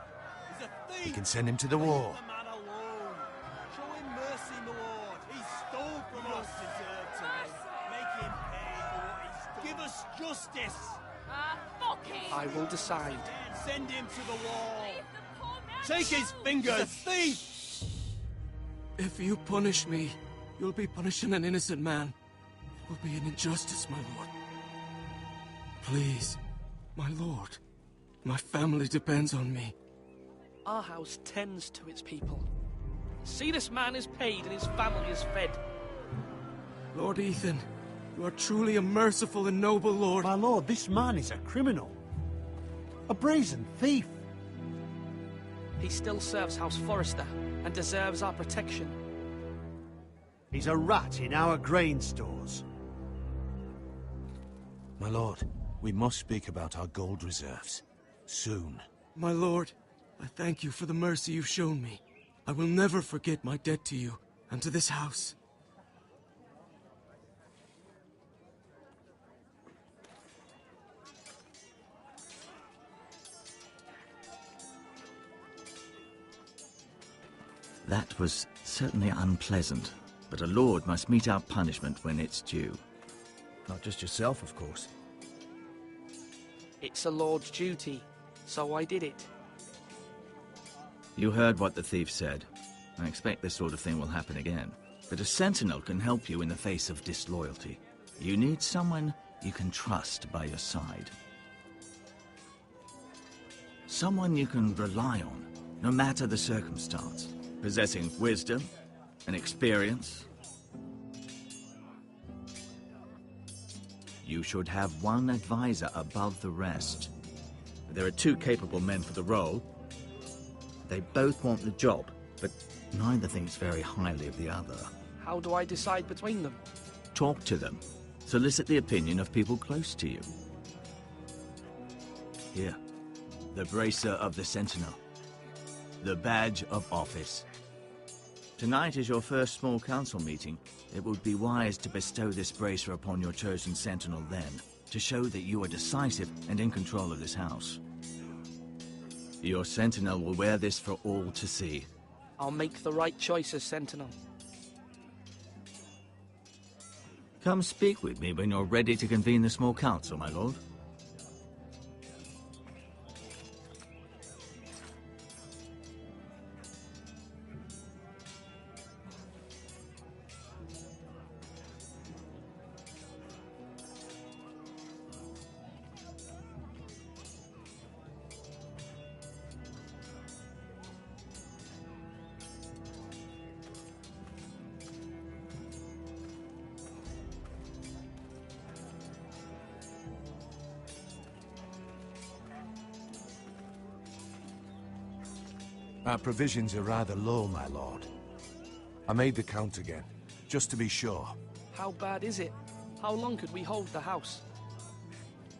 We can send him to the war. Show him mercy, my lord. He stole from us. Make him pay for what he's done. Give us justice. Fuck him! I will decide. Send him to the wall. Take his fingers. He's a thief. If you punish me, you'll be punishing an innocent man. It will be an injustice, my lord. Please, my lord. My family depends on me. Our house tends to its people. See, this man is paid and his family is fed. Lord Ethan, you are truly a merciful and noble lord. My lord, this man is a criminal. A brazen thief. He still serves House Forrester and deserves our protection. He's a rat in our grain stores. My lord, we must speak about our gold reserves. Soon. My lord, I thank you for the mercy you've shown me. I will never forget my debt to you and to this house. That was certainly unpleasant, but a lord must mete out punishment when it's due. Not just yourself, of course. It's a lord's duty, so I did it. You heard what the thief said. I expect this sort of thing will happen again. But a sentinel can help you in the face of disloyalty. You need someone you can trust by your side. Someone you can rely on, no matter the circumstance. Possessing wisdom and experience. You should have one advisor above the rest. There are 2 capable men for the role. They both want the job, but neither thinks very highly of the other. How do I decide between them? Talk to them. Solicit the opinion of people close to you. Here, the bracer of the Sentinel. The badge of office. Tonight is your first small council meeting. It would be wise to bestow this bracer upon your chosen sentinel then, to show that you are decisive and in control of this house. Your sentinel will wear this for all to see. I'll make the right choice as Sentinel. Come speak with me when you're ready to convene the small council, my lord. Our provisions are rather low, my lord. I made the count again, just to be sure. How bad is it? How long could we hold the house?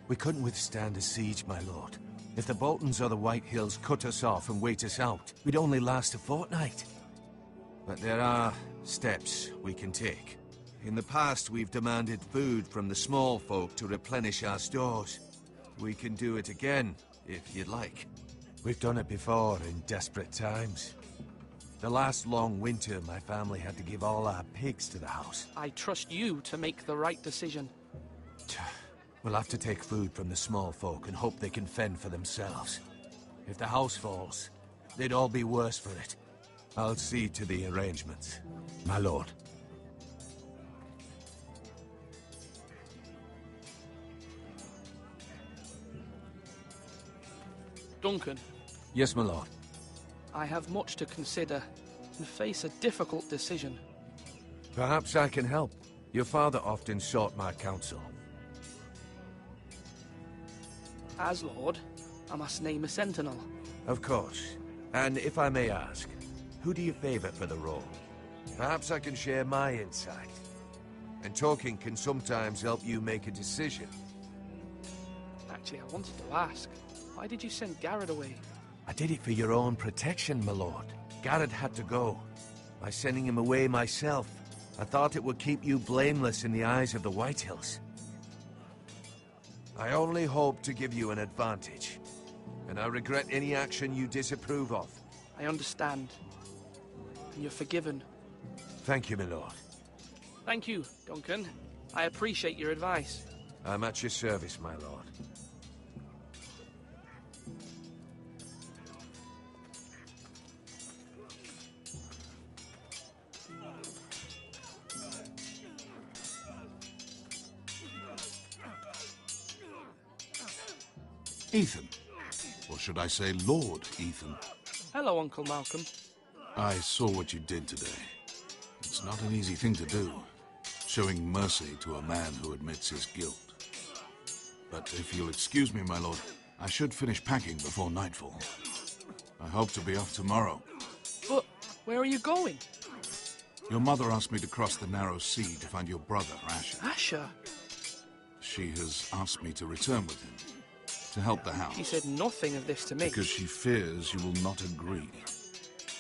We couldn't withstand a siege, my lord. If the Boltons or the White Hills cut us off and wait us out, we'd only last a fortnight. But there are steps we can take. In the past, we've demanded food from the small folk to replenish our stores. We can do it again, if you'd like. We've done it before in desperate times. The last long winter, my family had to give all our pigs to the house. I trust you to make the right decision. We'll have to take food from the small folk and hope they can fend for themselves. If the house falls, they'd all be worse for it. I'll see to the arrangements, my lord. Duncan. Yes, my lord. I have much to consider and face a difficult decision. Perhaps I can help. Your father often sought my counsel. As Lord, I must name a Sentinel. Of course. And if I may ask, who do you favor for the role? Perhaps I can share my insight. And talking can sometimes help you make a decision. Actually, I wanted to ask, why did you send Garrett away? I did it for your own protection, my lord. Garrett had to go. By sending him away myself, I thought it would keep you blameless in the eyes of the White Hills. I only hope to give you an advantage, and I regret any action you disapprove of. I understand. And you're forgiven. Thank you, my lord. Thank you, Duncan. I appreciate your advice. I'm at your service, my lord. Ethan. Or should I say Lord Ethan? Hello, Uncle Malcolm. I saw what you did today. It's not an easy thing to do, showing mercy to a man who admits his guilt. But if you'll excuse me, my lord, I should finish packing before nightfall. I hope to be off tomorrow. But where are you going? Your mother asked me to cross the narrow sea to find your brother, Asher. Asher? She has asked me to return with him, to help the house. She said nothing of this to me. Because she fears you will not agree.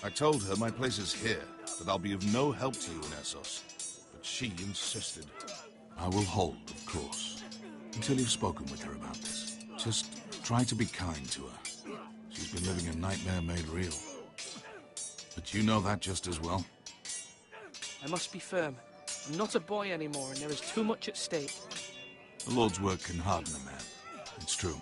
I told her my place is here, that I'll be of no help to you in Essos. But she insisted. I will hold, of course, until you've spoken with her about this. Just try to be kind to her. She's been living a nightmare made real. But you know that just as well. I must be firm. I'm not a boy anymore, and there is too much at stake. The Lord's work can harden a man. It's true.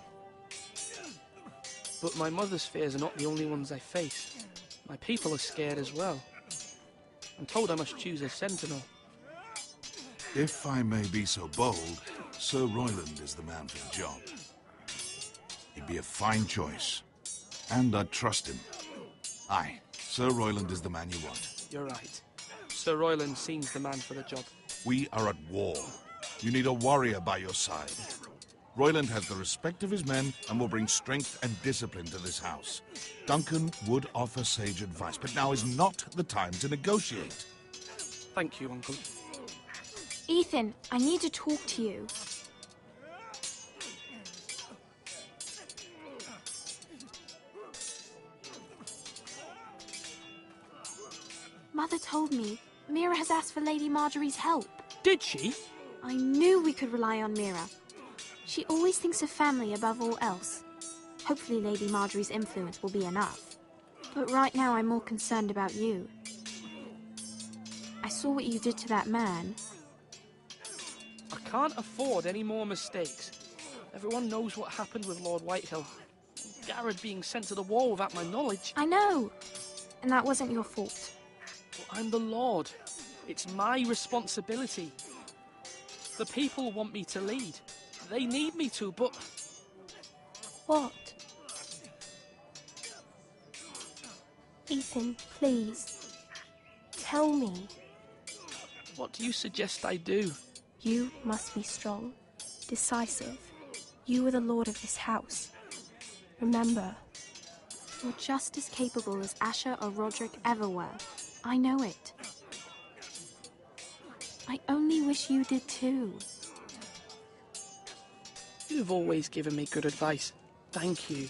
But my mother's fears are not the only ones I face. My people are scared as well. I'm told I must choose a sentinel. If I may be so bold, Sir Royland is the man for the job. He'd be a fine choice. And I'd trust him. Aye, Sir Royland is the man you want. You're right. Sir Royland seems the man for the job. We are at war. You need a warrior by your side. Royland has the respect of his men and will bring strength and discipline to this house. Duncan would offer sage advice, but now is not the time to negotiate. Thank you, Uncle. Ethan, I need to talk to you. Mother told me Mira has asked for Lady Marjorie's help. Did she? I knew we could rely on Mira. She always thinks of family above all else. Hopefully Lady Marjorie's influence will be enough. But right now I'm more concerned about you. I saw what you did to that man. I can't afford any more mistakes. Everyone knows what happened with Lord Whitehill. Garrett being sent to the wall without my knowledge. I know. And that wasn't your fault. Well, I'm the Lord. It's my responsibility. The people want me to lead. They need me to, but... What? Ethan, please. Tell me. What do you suggest I do? You must be strong, decisive. You are the lord of this house. Remember. You're just as capable as Asher or Roderick ever were. I know it. I only wish you did too. You've always given me good advice. Thank you.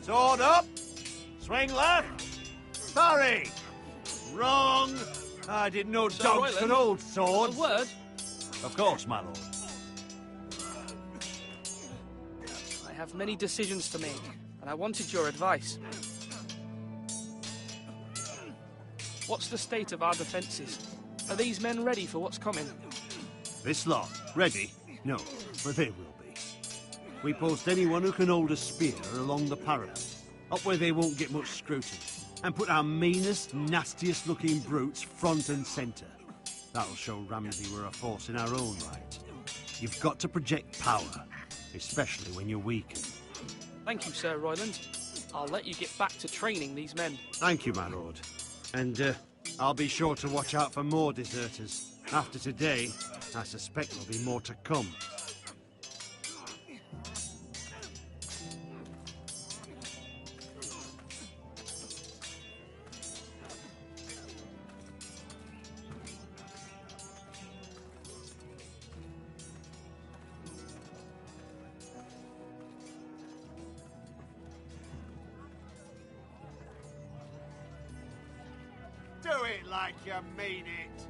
Sword up! Swing left! Parry! Wrong! I didn't know Sir dogs Royland, could hold swords. A word? Of course, my lord. I have many decisions to make, and I wanted your advice. What's the state of our defences? Are these men ready for what's coming? This lot, ready? No, but they will be. We post anyone who can hold a spear along the parapet, up where they won't get much scrutiny, and put our meanest, nastiest looking brutes front and centre. That'll show Ramsay we're a force in our own right. You've got to project power, especially when you're weakened. Thank you, Sir Royland. I'll let you get back to training these men. Thank you, my lord. And I'll be sure to watch out for more deserters. After today, I suspect there'll be more to come. Do it like you mean it.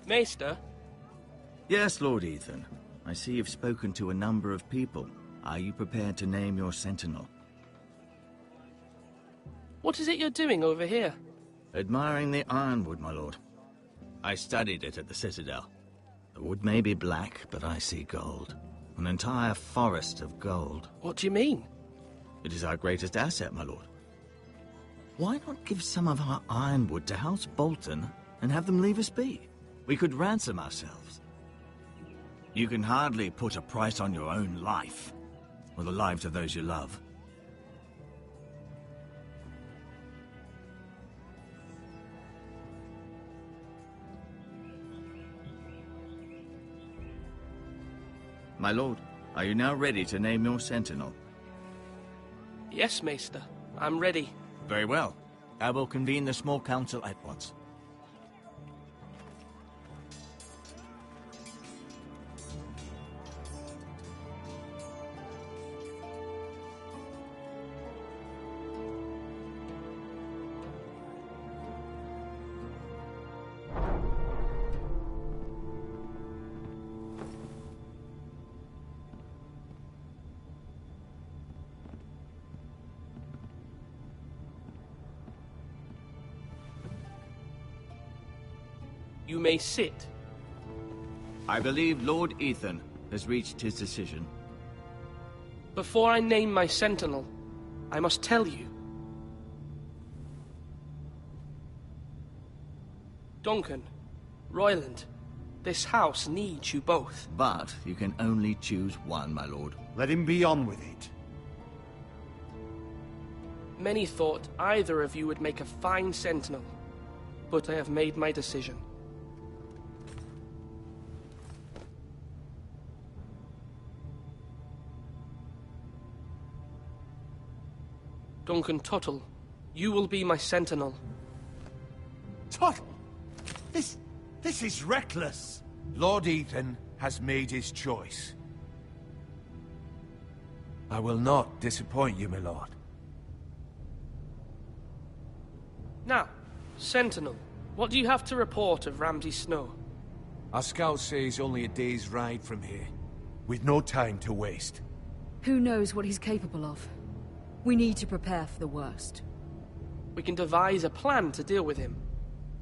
Maester? Yes, Lord Ethan. I see you've spoken to a number of people. Are you prepared to name your sentinel? What is it you're doing over here? Admiring the ironwood, my lord. I studied it at the Citadel. The wood may be black, but I see gold. An entire forest of gold. What do you mean? It is our greatest asset, my lord. Why not give some of our ironwood to House Bolton and have them leave us be? We could ransom ourselves. You can hardly put a price on your own life, or the lives of those you love. My lord, are you now ready to name your sentinel? Yes, Maester. I'm ready. Very well. I will convene the small council at once. You may sit. I believe Lord Ethan has reached his decision. Before I name my sentinel, I must tell you. Duncan, Royland, This house needs you both. But you can only choose one, my lord. Let him be on with it. Many thought either of you would make a fine sentinel, but I have made my decision. Duncan Tuttle, you will be my sentinel. Tuttle? This is reckless. Lord Ethan has made his choice. I will not disappoint you, my lord. Now, Sentinel, what do you have to report of Ramsay Snow? Our scouts say he's only a day's ride from here. We've no time to waste. Who knows what he's capable of? We need to prepare for the worst. We can devise a plan to deal with him.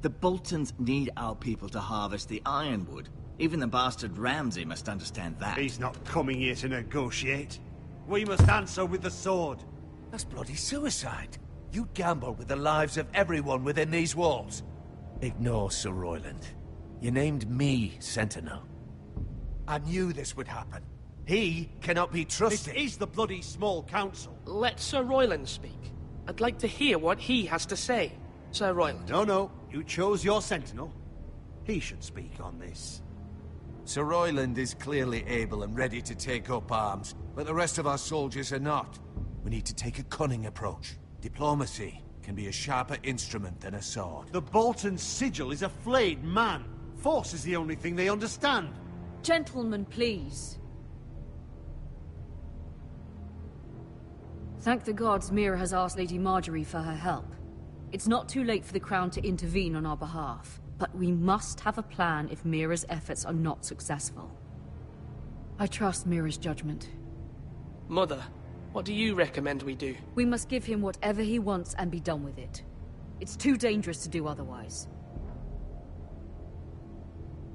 The Boltons need our people to harvest the ironwood. Even the bastard Ramsay must understand that. He's not coming here to negotiate. We must answer with the sword. That's bloody suicide. You gamble with the lives of everyone within these walls. Ignore Sir Royland. You named me Sentinel. I knew this would happen. He cannot be trusted. This is the bloody small council. Let Sir Royland speak. I'd like to hear what he has to say. Sir Royland. No. You chose your sentinel. He should speak on this. Sir Royland is clearly able and ready to take up arms, but the rest of our soldiers are not. We need to take a cunning approach. Diplomacy can be a sharper instrument than a sword. The Bolton sigil is a flayed man. Force is the only thing they understand. Gentlemen, please. Thank the gods Mira has asked Lady Marjorie for her help. It's not too late for the Crown to intervene on our behalf, but we must have a plan if Mira's efforts are not successful. I trust Mira's judgment. Mother, what do you recommend we do? We must give him whatever he wants and be done with it. It's too dangerous to do otherwise.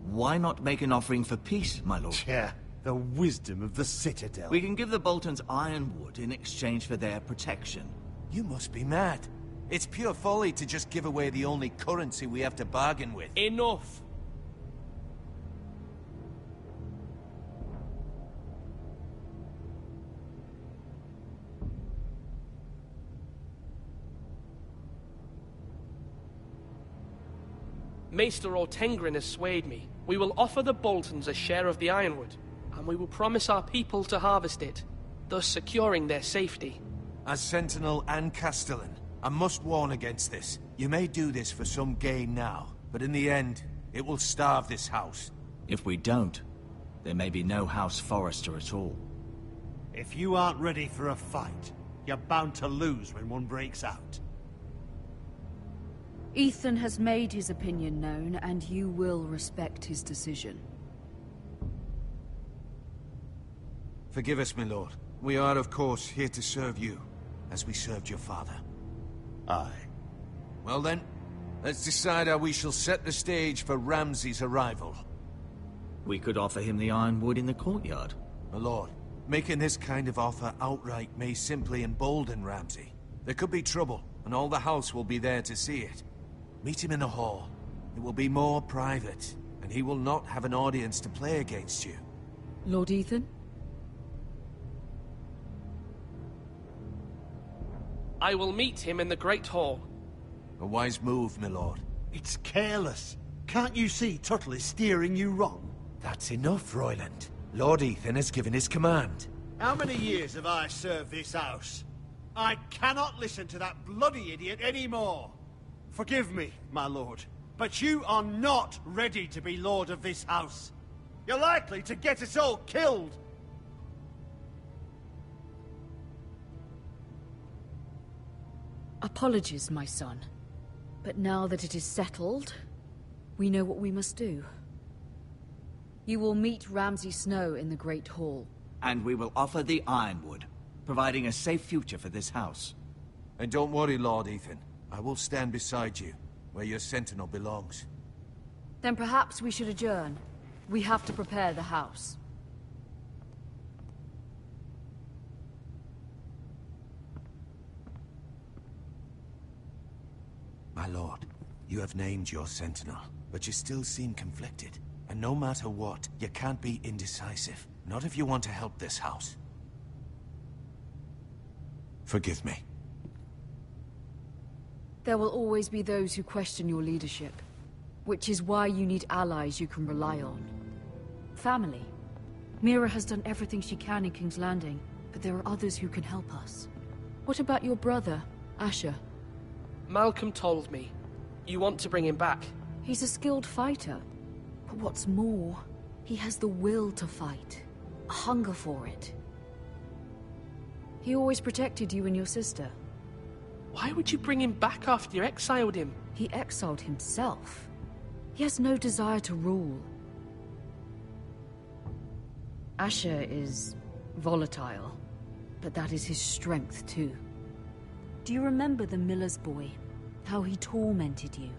Why not make an offering for peace, my lord? Yeah, the wisdom of the Citadel. We can give the Boltons ironwood in exchange for their protection. You must be mad. It's pure folly to just give away the only currency we have to bargain with. Enough! Maester Ortengrin has swayed me. We will offer the Boltons a share of the ironwood, and we will promise our people to harvest it, thus securing their safety. As Sentinel and Castellan, I must warn against this. You may do this for some gain now, but in the end, it will starve this house. If we don't, there may be no House Forrester at all. If you aren't ready for a fight, you're bound to lose when one breaks out. Ethan has made his opinion known, and you will respect his decision. Forgive us, my lord. We are, of course, here to serve you, as we served your father. Aye. Well then, let's decide how we shall set the stage for Ramsay's arrival. We could offer him the ironwood in the courtyard. My lord, making this kind of offer outright may simply embolden Ramsay. There could be trouble, and all the house will be there to see it. Meet him in the hall. It will be more private, and he will not have an audience to play against you. Lord Ethan? I will meet him in the Great Hall. A wise move, my lord. It's careless. Can't you see Tuttle is steering you wrong? That's enough, Royland. Lord Ethan has given his command. How many years have I served this house? I cannot listen to that bloody idiot anymore. Forgive me, my lord, but you are not ready to be lord of this house. You're likely to get us all killed. Apologies, my son. But now that it is settled, we know what we must do. You will meet Ramsay Snow in the Great Hall. And we will offer the ironwood, providing a safe future for this house. And don't worry, Lord Ethan. I will stand beside you, where your sentinel belongs. Then perhaps we should adjourn. We have to prepare the house. My lord, you have named your sentinel, but you still seem conflicted. And no matter what, you can't be indecisive. Not if you want to help this house. Forgive me. There will always be those who question your leadership, which is why you need allies you can rely on. Family. Mira has done everything she can in King's Landing, but there are others who can help us. What about your brother, Asher? Malcolm told me. You want to bring him back? He's a skilled fighter. But what's more, he has the will to fight. A hunger for it. He always protected you and your sister. Why would you bring him back after you exiled him? He exiled himself. He has no desire to rule. Asher is volatile, but that is his strength too. Do you remember the miller's boy? How he tormented you?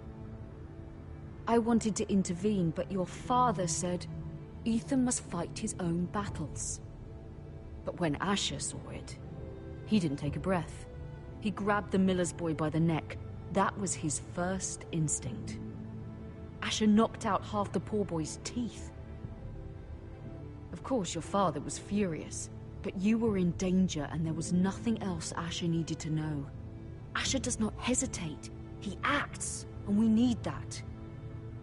I wanted to intervene, but your father said Ethan must fight his own battles. But when Asher saw it, he didn't take a breath. He grabbed the miller's boy by the neck. That was his first instinct. Asher knocked out half the poor boy's teeth. Of course, your father was furious, but you were in danger and there was nothing else Asher needed to know. Asher does not hesitate. He acts, and we need that.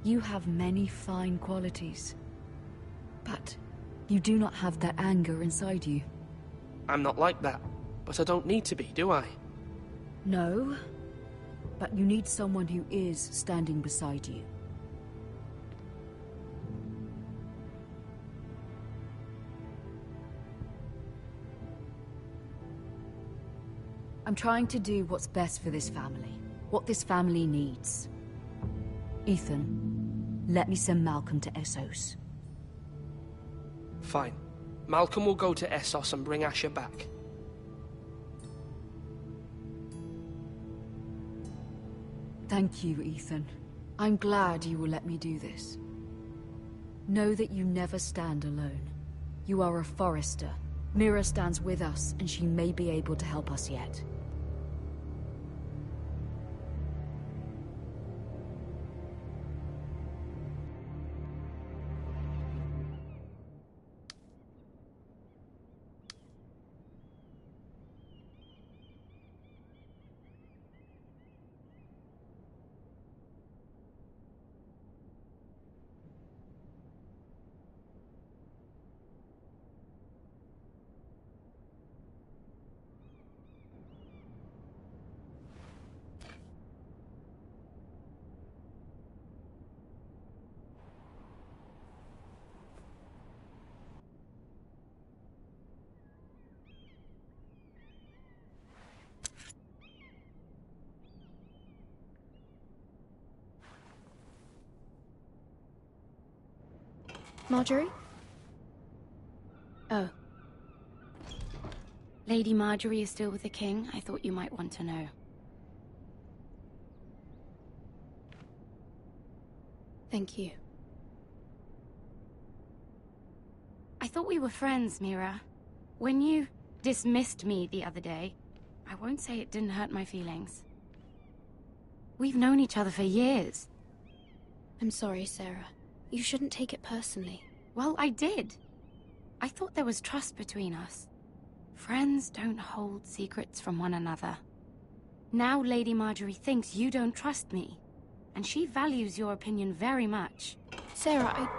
You have many fine qualities, but you do not have that anger inside you. I'm not like that, but I don't need to be, do I? No, but you need someone who is standing beside you. I'm trying to do what's best for this family, what this family needs. Ethan, let me send Malcolm to Essos. Fine. Malcolm will go to Essos and bring Asher back. Thank you, Ethan. I'm glad you will let me do this. Know that you never stand alone. You are a Forrester. Mira stands with us, and she may be able to help us yet. Marjorie? Oh. Lady Marjorie is still with the king. I thought you might want to know. Thank you. I thought we were friends, Mira. When you dismissed me the other day, I won't say it didn't hurt my feelings. We've known each other for years. I'm sorry, Sarah. You shouldn't take it personally. Well, I did. I thought there was trust between us. Friends don't hold secrets from one another. Now Lady Marjorie thinks you don't trust me, and she values your opinion very much. Sarah,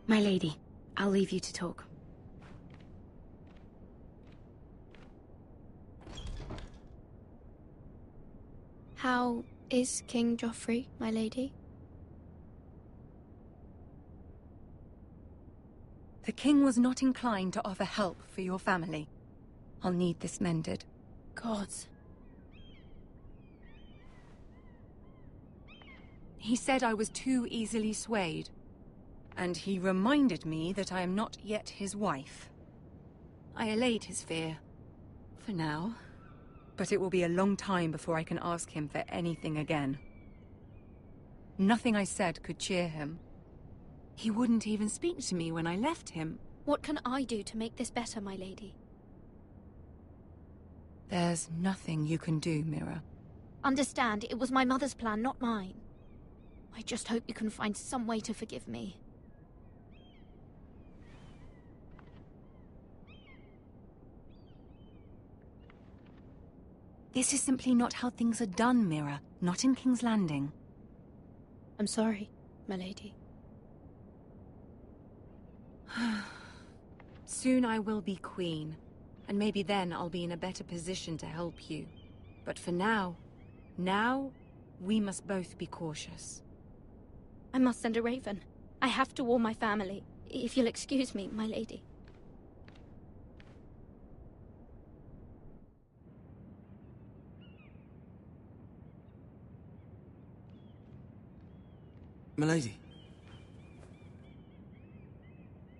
My lady, I'll leave you to talk. How is King Joffrey, my lady? The king was not inclined to offer help for your family. I'll need this mended. Gods. He said I was too easily swayed. And he reminded me that I am not yet his wife. I allayed his fear. For now. But it will be a long time before I can ask him for anything again. Nothing I said could cheer him. He wouldn't even speak to me when I left him. What can I do to make this better, my lady? There's nothing you can do, Mira. Understand, it was my mother's plan, not mine. I just hope you can find some way to forgive me. This is simply not how things are done, Mira. Not in King's Landing. I'm sorry, my lady. Soon I will be queen, and maybe then I'll be in a better position to help you. But for now, we must both be cautious. I must send a raven. I have to warn my family. If you'll excuse me, my lady. Milady.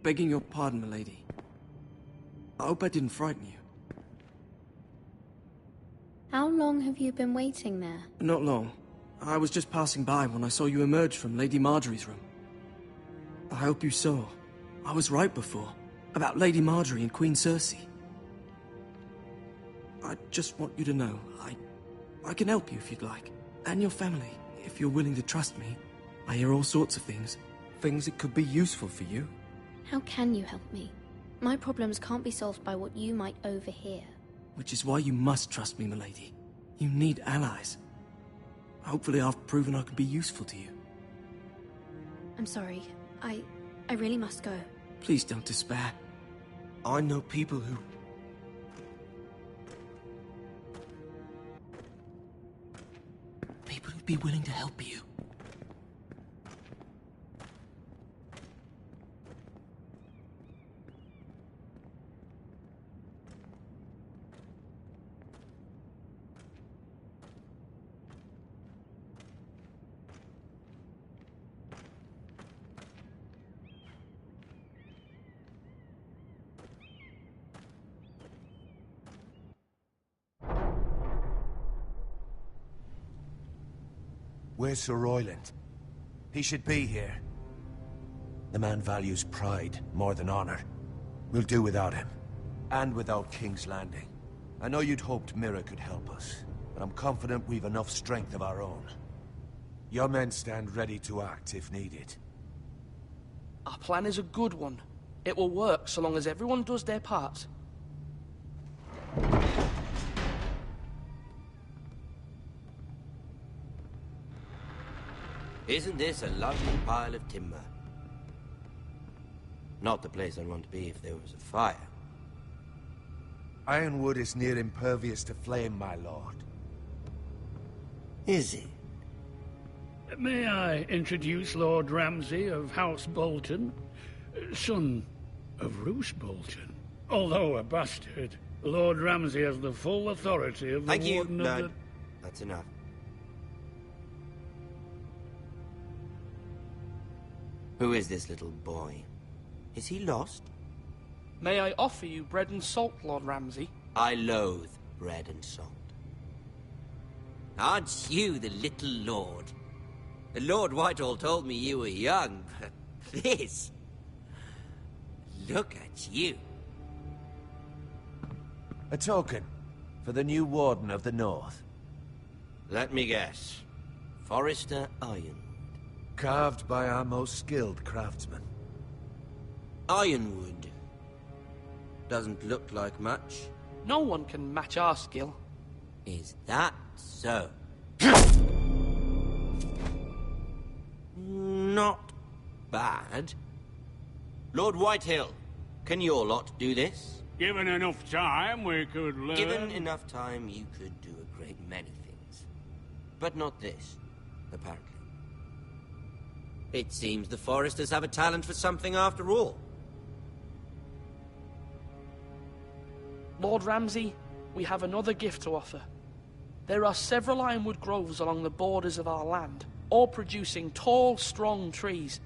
Begging your pardon, milady. I hope I didn't frighten you. How long have you been waiting there? Not long. I was just passing by when I saw you emerge from Lady Marjorie's room. I hope you saw. I was right before. About Lady Marjorie and Queen Cersei. I just want you to know, I can help you if you'd like. And your family, if you're willing to trust me. I hear all sorts of things. Things that could be useful for you. How can you help me? My problems can't be solved by what you might overhear. Which is why you must trust me, milady. You need allies. Hopefully I've proven I can be useful to you. I'm sorry. I really must go. Please don't despair. I know people who... People who'd be willing to help you. Where's Sir Royland? He should be here. The man values pride more than honor. We'll do without him. And without King's Landing. I know you'd hoped Mira could help us, but I'm confident we've enough strength of our own. Your men stand ready to act if needed. Our plan is a good one. It will work so long as everyone does their part. Isn't this a lovely pile of timber? Not the place I'd want to be if there was a fire. Ironwood is near impervious to flame, my lord. Is it? May I introduce Lord Ramsay of House Bolton, son of Roose Bolton. Although a bastard, Lord Ramsay has the full authority of the Thank you, Warden of Lord. the... That's enough. Who is this little boy? Is he lost? May I offer you bread and salt, Lord Ramsay? I loathe bread and salt. Aren't you the little lord? The Lord Whitehall told me you were young, but this... Look at you. A token for the new Warden of the North. Let me guess. Forrester Ironwood. Carved by our most skilled craftsmen. Ironwood. Doesn't look like much. No one can match our skill. Is that so? Not bad. Lord Whitehill, can your lot do this? Given enough time, we could learn... Given enough time, you could do a great many things. But not this, apparently. It seems the Foresters have a talent for something after all. Lord Ramsay, we have another gift to offer. There are several ironwood groves along the borders of our land, all producing tall, strong trees.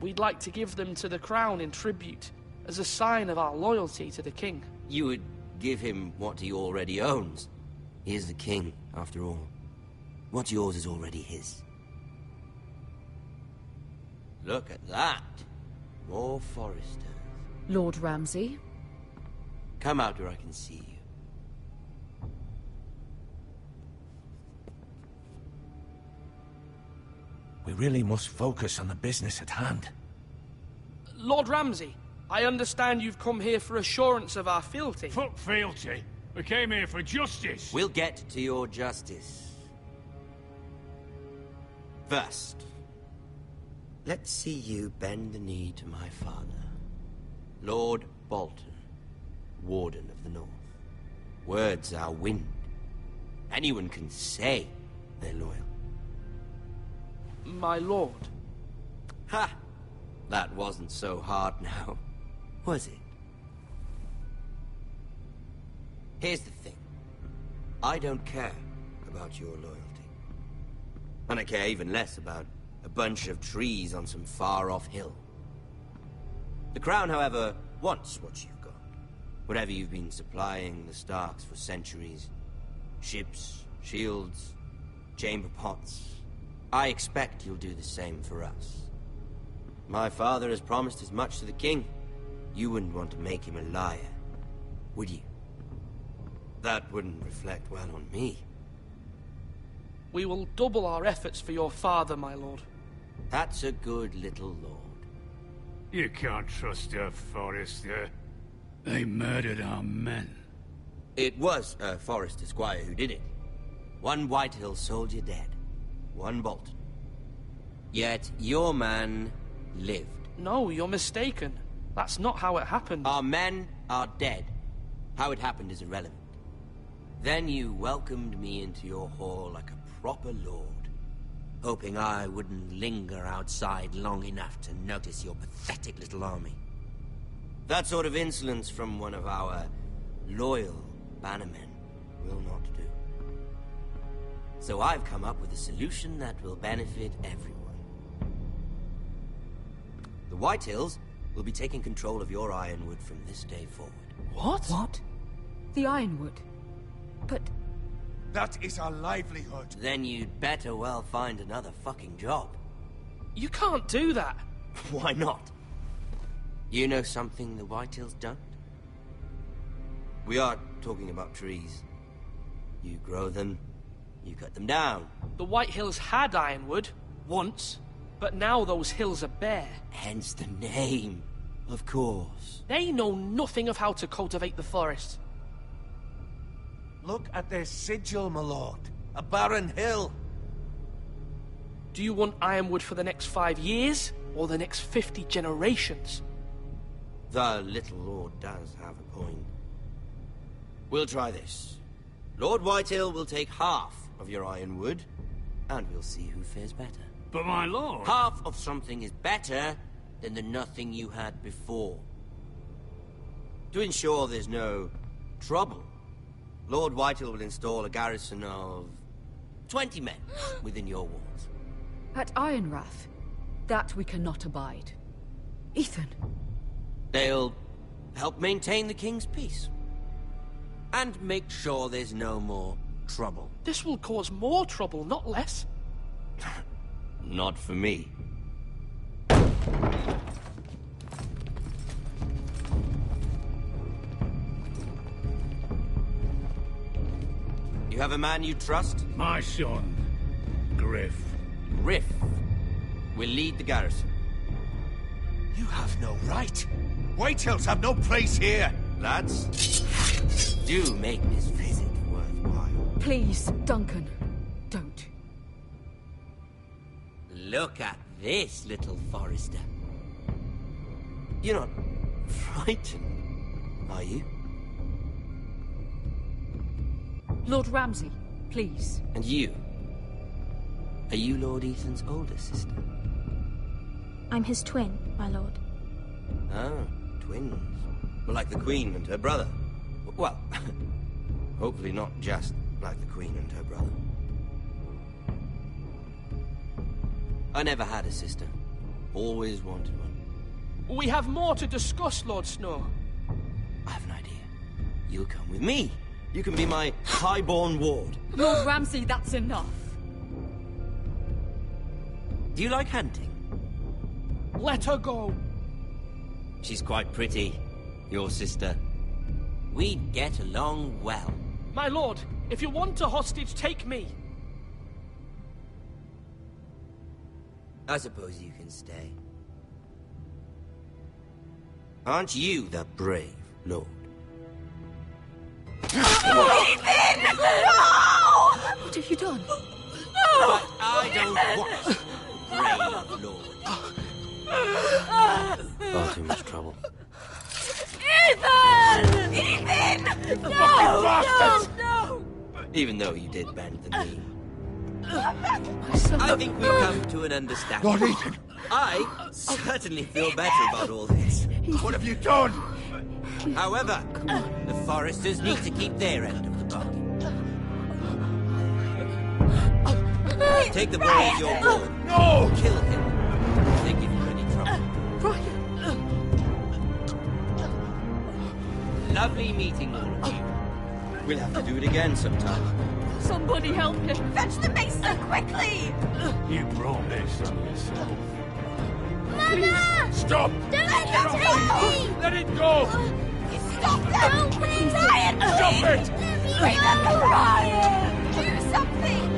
We'd like to give them to the Crown in tribute, as a sign of our loyalty to the King. You would give him what he already owns. He is the King, after all. What's yours is already his. Look at that. More Foresters. Lord Ramsay? Come out where I can see you. We really must focus on the business at hand. Lord Ramsay, I understand you've come here for assurance of our fealty. Fuck fealty. We came here for justice. We'll get to your justice. First, let's see you bend the knee to my father, Lord Bolton, Warden of the North. Words are wind. Anyone can say they're loyal. My lord. Ha! That wasn't so hard now, was it? Here's the thing. I don't care about your loyalty. And I care even less about a bunch of trees on some far-off hill. The Crown, however, wants what you've got. Whatever you've been supplying the Starks for centuries. Ships, shields, chamber pots. I expect you'll do the same for us. My father has promised as much to the king. You wouldn't want to make him a liar, would you? That wouldn't reflect well on me. We will double our efforts for your father, my lord. That's a good little lord. You can't trust her, Forrester. They murdered our men. It was a Forrester squire who did it. One Whitehill soldier dead. One Bolton. Yet your man lived. No, you're mistaken. That's not how it happened. Our men are dead. How it happened is irrelevant. Then you welcomed me into your hall like a proper lord, hoping I wouldn't linger outside long enough to notice your pathetic little army. That sort of insolence from one of our loyal bannermen will not do. So I've come up with a solution that will benefit everyone. The Whitehills will be taking control of your Ironwood from this day forward. What? What? The Ironwood? But... That is our livelihood. Then you'd better well find another fucking job. You can't do that. Why not? You know something the Whitehills don't? We are talking about trees. You grow them, you cut them down. The Whitehills had Ironwood, once, but now those hills are bare. Hence the name, of course. They know nothing of how to cultivate the forest. Look at their sigil, my lord. A barren hill. Do you want Ironwood for the next 5 years, or the next 50 generations? The little lord does have a point. We'll try this. Lord Whitehill will take half of your Ironwood, and we'll see who fares better. But my lord... Half of something is better than the nothing you had before. To ensure there's no trouble, Lord Whitehill will install a garrison of 20 men within your walls. At Ironrath, that we cannot abide. Ethan. They'll help maintain the king's peace. And make sure there's no more trouble. This will cause more trouble, not less. Not for me. You have a man you trust? My son, Griff. Griff will lead the garrison. You have no right. Whitehills have no place here. Lads, do make this visit worthwhile. Please, Duncan, don't. Look at this, little Forrester. You're not frightened, are you? Lord Ramsay, please. And you? Are you Lord Ethan's older sister? I'm his twin, my lord. Ah, twins. Well, like the Queen and her brother. Well, hopefully not just like the Queen and her brother. I never had a sister. Always wanted one. We have more to discuss, Lord Snow. I have an idea. You'll come with me. You can be my highborn ward. Lord Ramsay, that's enough. Do you like hunting? Let her go. She's quite pretty, your sister. We'd get along well. My lord, if you want a hostage, take me. I suppose you can stay. Aren't you the brave lord? Ethan! No! What have you done? But I don't want brave lord. Far too much trouble. Ethan! Ethan! No! No! Even though you did bend the knee. I think we've come to an understanding. Lord Ethan! I certainly feel better about all this. What have you done? However, the Foresters need to keep their end of the bargain. Take the boy as your ward. No! Kill him. If they give you any trouble. Lovely meeting all of you. We'll have to do it again sometime. Somebody help him! Fetch the maester, quickly! You brought this on yourself. Mama! Stop! Don't let him take me! Let it go! Stop them! Help me! Try and Stop it! Leave them crying! Do something!